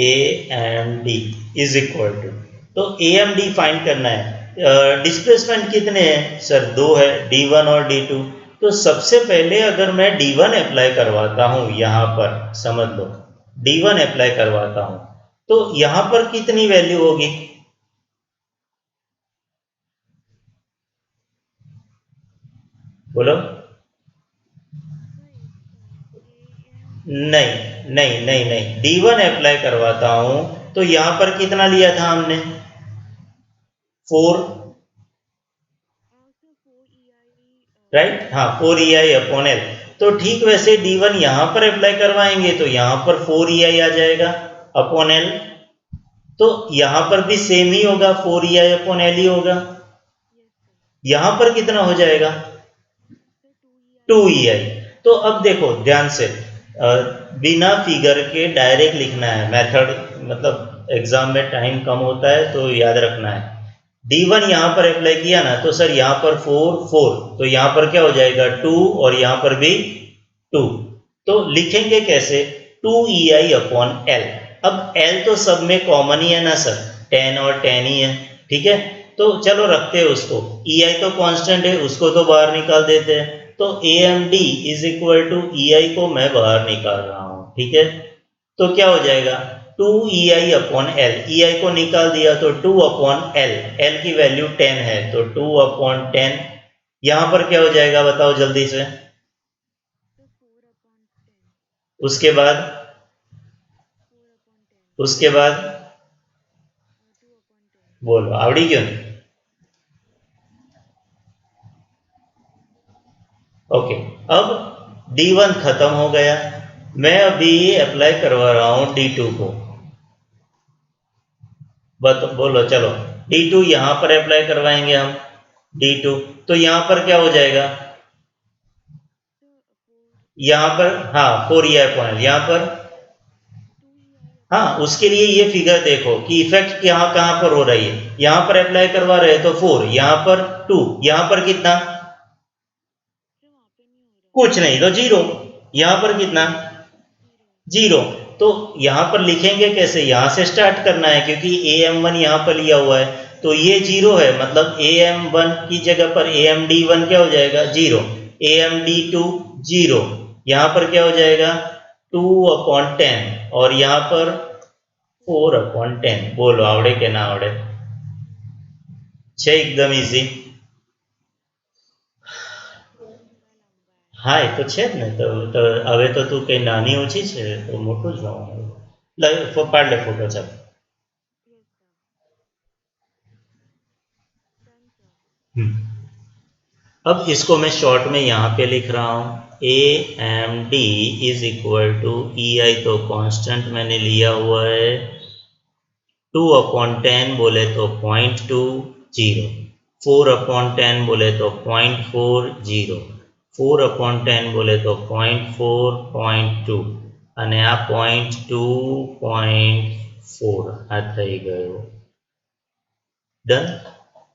AMD इज इक्वल टू, तो AMD फाइंड करना है। डिस्प्लेसमेंट कितने हैं सर? 2 है, D1 और D2। तो सबसे पहले अगर मैं D1 अप्लाई करवाता हूं, यहां पर समझ लो D1 अप्लाई करवाता हूं, तो यहां पर कितनी वैल्यू होगी? बोलो। नहीं नहीं नहीं नहीं, D1 अप्लाई करवाता हूं तो यहां पर कितना लिया था हमने? 4, राइट। हाँ, 4EI/L। तो ठीक वैसे D1 यहां पर अप्लाई करवाएंगे तो यहां पर 4EI आ जाएगा अपॉन L, तो यहां पर भी सेम ही होगा, 4EI/L ही होगा। यहां पर कितना हो जाएगा? 2EI। तो अब देखो ध्यान से, बिना फिगर के डायरेक्ट लिखना है मेथड, मतलब एग्जाम में टाइम कम होता है तो याद रखना है। D1 यहां पर अप्लाई किया ना, तो सर यहां पर 4 4, तो यहां पर क्या हो जाएगा 2, और यहां पर भी 2। तो लिखेंगे कैसे, 2EI अपॉन L। अब L तो सब में कॉमन ही है ना सर, 10 और 10 ही है, ठीक है। तो चलो रखते हैं उसको, EI तो कांस्टेंट है, उसको तो बाहर निकाल देते हैं। तो AMD is equal to EI को मैं बाहर निकाल रहा हूं, ठीक है। तो क्या हो जाएगा 2EI अपॉन एल, EI को निकाल दिया तो 2 अपॉन एल, एल की वैल्यू 10 है तो 2 अपॉन 10। यहां पर क्या हो जाएगा बताओ जल्दी से। उसके बाद, उसके बाद बोलो आवड़ी क्यों नहीं। ओके, अब D1 खत्म हो गया, मैं अभी अप्लाई करवा रहा हूं D2 को। बोलो चलो, D2 यहां पर अप्लाई करवाएंगे हम, D2। तो यहां पर क्या हो जाएगा, यहां पर हाँ 4EI पॉइंट यहां पर, हाँ उसके लिए ये फिगर देखो कि इफेक्ट यहाँ कहां पर हो रही है, यहां पर अप्लाई करवा रहे हैं तो 4, यहां पर 2, यहां पर कितना, कुछ नहीं तो 0, यहां पर कितना 0। तो यहां पर लिखेंगे कैसे, यहां से स्टार्ट करना है क्योंकि AM1 यहां पर लिया हुआ है, तो ये 0 है, मतलब AM1 की जगह पर AMD1 क्या हो जाएगा 0, AMD2 0, यहां पर क्या हो जाएगा 2 अपॉन 10, और यहां पर 4 अपॉन 10। बोलो आवड़े के ना आवड़े, છે એકદમ ઇઝી। હા એ તો છે જ ને, તો હવે તો તું કઈ નાની ઓછી છે તો મોટું જ લાવવાનું, પાડ લે ફોટો ચાલ। अब इसको मैं शॉर्ट में यहाँ पे लिख रहा हूँ, AMD is equal to EI तो कांस्टेंट मैंने लिया हुआ है, 2 अपॉन 10 बोले तो 0.20, 4 अपॉन 10 बोले तो 0.40, 4 अपॉन 10 बोले तो 0.4, 0.2 અને આ 0.2.4 આ થઈ ગયું ડન।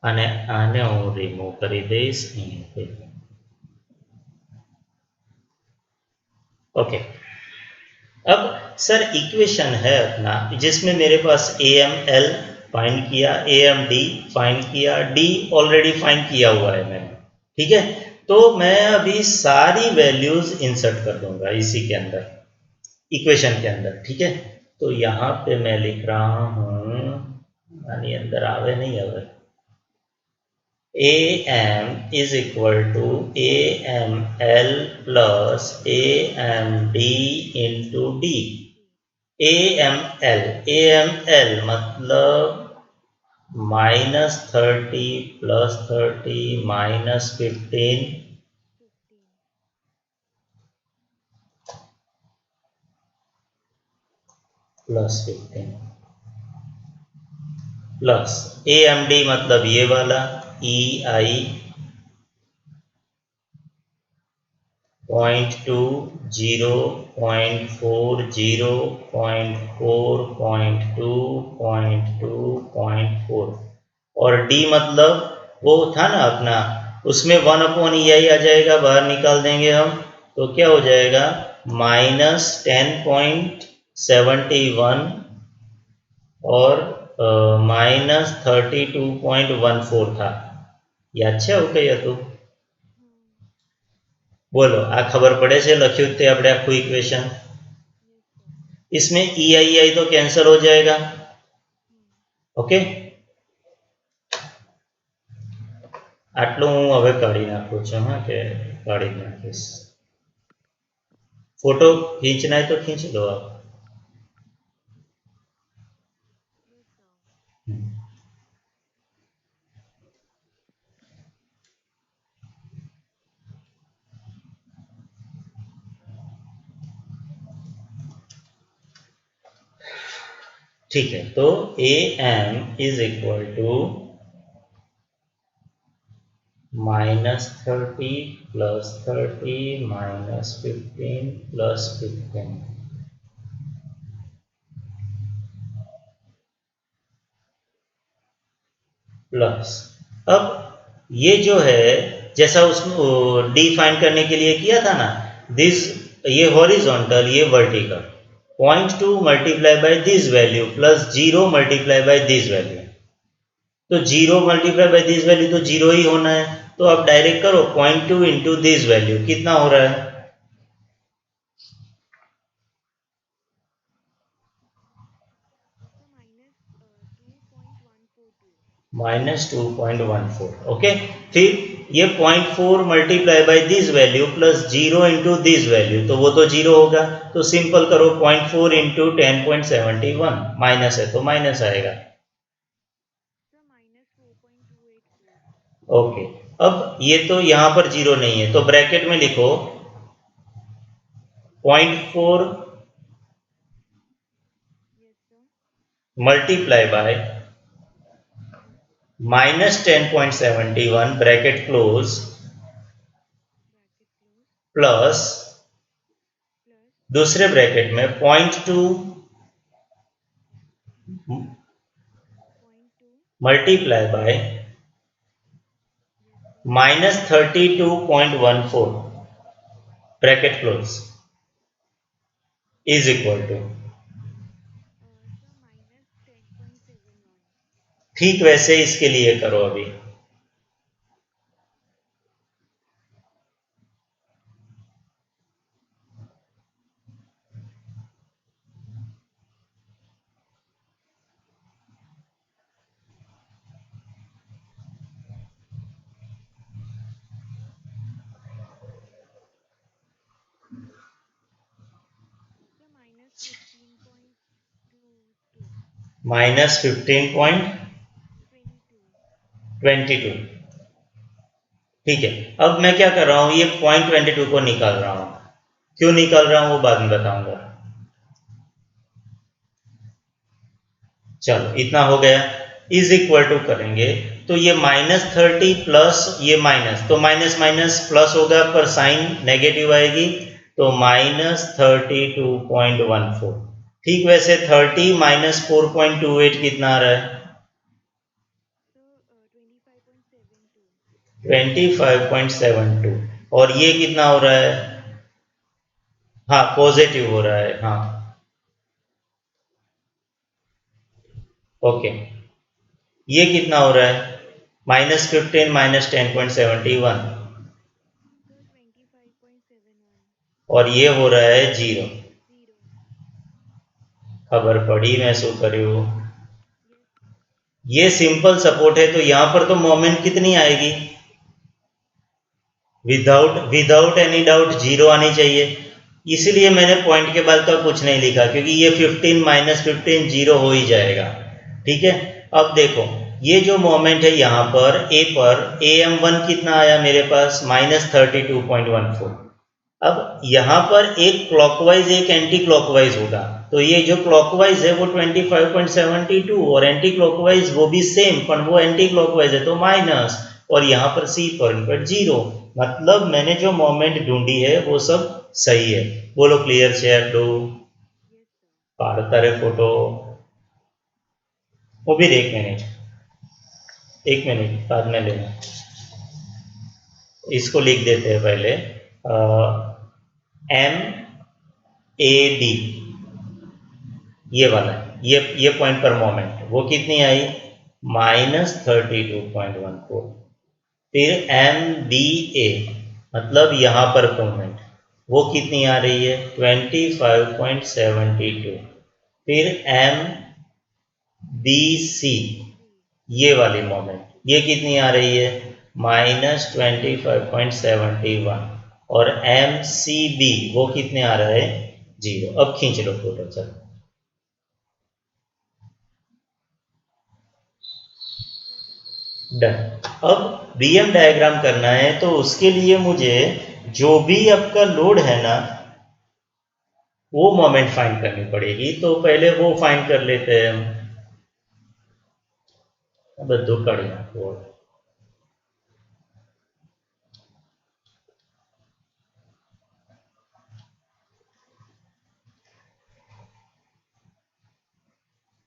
અને આને હું રિમૂવ કરી દઈશ અહીંયાથી। ओके, अब सर इक्वेशन है अपना जिसमें मेरे पास AML फाइंड किया, AMD फाइंड किया, D ऑलरेडी फाइंड किया हुआ है मैंने, ठीक है। तो मैं अभी सारी वैल्यूज इंसर्ट कर दूंगा इसी के अंदर, इक्वेशन के अंदर, ठीक है। तो यहाँ पे मैं लिख रहा हूँ, यानी अंदर आवे नहीं आवे, AM is equal to AML plus AMD into D। AML मतलब -30 +30 -15 +15 प्लस AMD मतलब ये वाला EI 0.2 0.4 0.4 0.2 0.2 और D मतलब वो था ना अपना, उसमें 1/EI आ जाएगा, बाहर निकाल देंगे हम तो क्या हो जाएगा -10.71 और -32.14 था। याद છે આવું કઈ હતું? बोलो आ खबर पड़े છે લખ્યું તે આપણે આખું ઇક્વેશન, इसमें EI तो कैंसल हो जाएगा, ओके। આટલું હું હવે કાઢી નાખું છું, હા કે કાઢી નાખીશ। फोटो खींचना है तो खींच लो आप। ठीक है, तो AM is equal to -30 +30 -15 +15 plus. अब ये जो है जैसा उसमें डी फाइंड करने के लिए किया था ना, दिस ये हॉरिजॉन्टल ये vertical, 0.2 multiply by this value plus 0 multiply by this value, तो 0 मल्टीप्लाई बाय दिस वैल्यू तो 0 ही होना है, तो आप डायरेक्ट करो 0.2 इंटू दिस वैल्यू कितना हो रहा है, -2.14। ओके, फिर ये 0.4 multiply by this value plus 0 into this value, तो वो तो 0 होगा, तो सिंपल करो 0.4 इंटू 10.71, माइनस है तो माइनस आएगा। ओके, अब ये तो यहां पर 0 नहीं है, तो ब्रैकेट में लिखो 0.4 multiply by -10.71 bracket close plus दूसरे ब्रैकेट में 0.2 multiply by -32.14 bracket close is equal to, ठीक वैसे इसके लिए करो अभी, -15.22। ठीक है, अब मैं क्या कर रहा हूं, ये 0.22 को निकाल रहा हूं, क्यों निकाल रहा हूं वो बाद में बताऊंगा। चलो इतना हो गया, इज इक्वल टू करेंगे तो ये -30 प्लस ये माइनस, तो माइनस माइनस प्लस होगा पर साइन नेगेटिव आएगी, तो -32.14। ठीक वैसे 30 माइनस 4.28 कितना आ रहा है, 25.72, और ये कितना हो रहा है, हाँ पॉजिटिव हो रहा है, हाँ ओके, ये कितना हो रहा है, -15 माइनस 10.71, और ये हो रहा है 0। खबर पड़ी मैं शू करूँ, ये सिंपल सपोर्ट है, तो यहां पर तो मोमेंट कितनी आएगी, विदाउट एनी डाउट 0 आनी चाहिए, इसीलिए मैंने पॉइंट के बाद का कुछ नहीं लिखा, क्योंकि ये 15 -15 0 हो ही जाएगा। ठीक है, अब देखो ये जो मोमेंट है यहाँ पर AM1 कितना आया मेरे पास, -32.14। अब यहाँ पर एक क्लॉकवाइज एक एंटी क्लॉकवाइज होगा, तो ये जो क्लॉकवाइज है वो 25.72 और एंटी क्लॉकवाइज वो भी सेम, पर वो एंटी क्लॉकवाइज है तो माइनस, और यहाँ पर C पॉइंट पर 0, मतलब मैंने जो मोमेंट ढूंढी है वो सब सही है। बोलो क्लियर, शेयर दो, पाड़ता रहे फोटो, वो भी एक मिनट बाद में लेना, इसको लिख देते हैं पहले, MAB ये वाला, ये पॉइंट पर मोमेंट वो कितनी आई, -32.14। फिर MBA मतलब यहां पर मोमेंट वो कितनी आ रही है, 25.72। फिर MBC ये वाली मोमेंट ये कितनी आ रही है, -25.71, और MCB वो कितने आ रहा है, 0। अब खींच लो फोटो, चलो डन। अब BM डायग्राम करना है, तो उसके लिए मुझे जो भी आपका लोड है ना वो मोमेंट फाइंड करनी पड़ेगी, तो पहले वो फाइंड कर लेते हैं हम। अब दो कड़ियाँ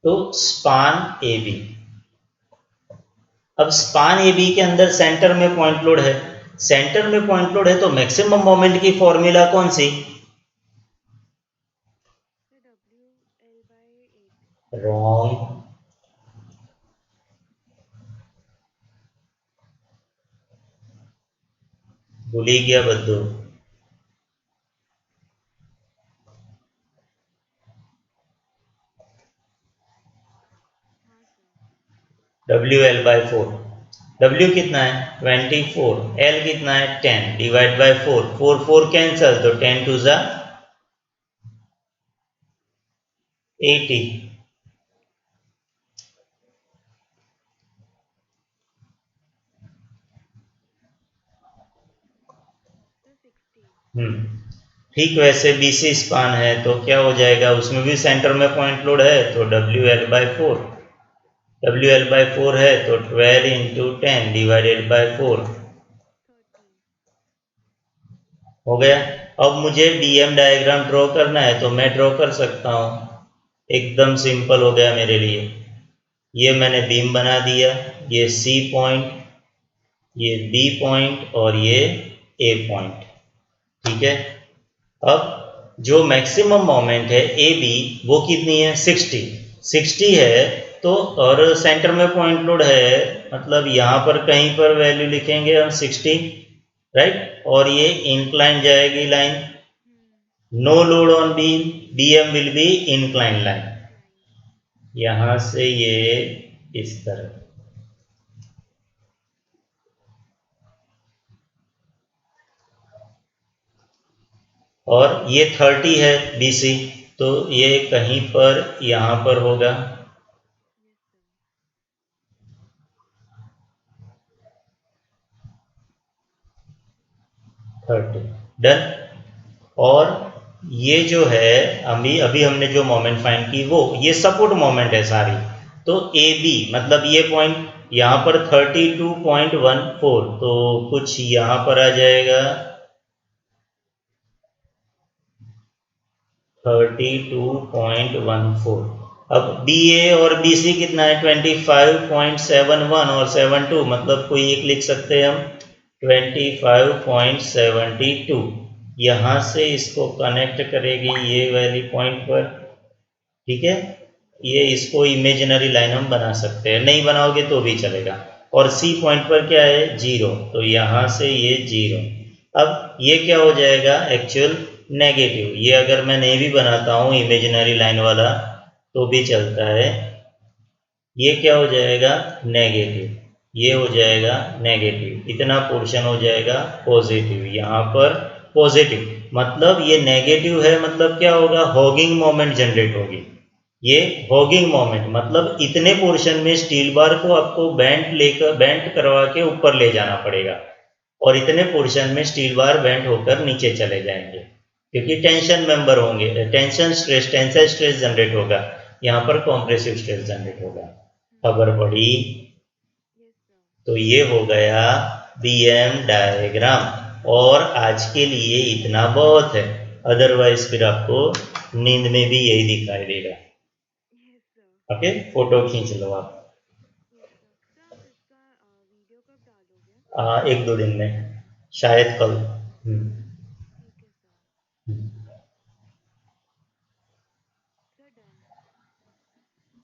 तो स्पान ए बी। अब स्पान ए बी के अंदर सेंटर में पॉइंट लोड है, सेंटर में पॉइंट लोड है तो मैक्सिमम मोमेंट की फॉर्मूला कौन सी? रॉन्ग। भूल ही गया बद्दू। WL/4। W कितना है 24, L कितना है 10 डिवाइड बाय 4, 4 4 कैंसल तो 10 टू जा 80। ठीक वैसे BC स्पान है तो क्या हो जाएगा, उसमें भी सेंटर में पॉइंट लोड है तो WL/4, WL/4 है तो 12 इंटू 10 डिवाइडेड बाय 4 हो गया। अब मुझे DM डायग्राम ड्रॉ करना है तो मैं ड्रॉ कर सकता हूं, एकदम सिंपल हो गया मेरे लिए। ये मैंने बीम बना दिया, ये C पॉइंट, ये B पॉइंट और ये A पॉइंट, ठीक है। अब जो मैक्सिमम मोमेंट है AB वो कितनी है 60, 60 है तो, और सेंटर में पॉइंट लोड है मतलब यहाँ पर कहीं पर वैल्यू लिखेंगे हम 60, राइट। और ये इंक्लाइन जाएगी line, no load on beam, BM will be incline line, यहां से ये इस तरह। और ये 30 है BC तो ये कहीं पर यहां पर होगा, 30 डन। और ये जो है अभी अभी हमने जो मोमेंट फाइंड की वो ये सपोर्ट मोमेंट है सारी, तो AB मतलब ये पॉइंट यहाँ पर 32.14 तो कुछ यहाँ पर आ जाएगा 32.14। अब BA और BC कितना है 25.71 और 72 मतलब कोई एक लिख सकते हैं हम 25.72। यहां से इसको कनेक्ट करेगी ये वाली पॉइंट पर, ठीक है। ये इसको इमेजिनरी लाइन हम बना सकते हैं, नहीं बनाओगे तो भी चलेगा। और C पॉइंट पर क्या है 0 तो यहां से ये 0। अब ये क्या हो जाएगा एक्चुअल नेगेटिव, ये अगर मैं नहीं भी बनाता हूं इमेजिनरी लाइन वाला तो भी चलता है। ये क्या हो जाएगा नेगेटिव, ये हो जाएगा नेगेटिव, इतना पोर्शन हो जाएगा पॉजिटिव, यहाँ पर पॉजिटिव मतलब ये नेगेटिव है मतलब क्या होगा हॉगिंग मोमेंट जनरेट होगी। ये हॉगिंग मोमेंट मतलब इतने पोर्शन में स्टील बार को आपको बेंट करवा के ऊपर ले जाना पड़ेगा और इतने पोर्शन में स्टील बार बेंट होकर नीचे चले जाएंगे क्योंकि टेंशन मेंबर होंगे, tension stress tensile stress generate होगा, यहाँ पर कॉम्प्रेसिव स्ट्रेस जनरेट होगा। खबर पड़ी? तो ये हो गया BM डायग्राम और आज के लिए इतना बहुत है, अदरवाइज फिर आपको नींद में भी यही दिखाई देगा। ओके फोटो खींच लो आप। 1-2 दिन में शायद कल। हम्म।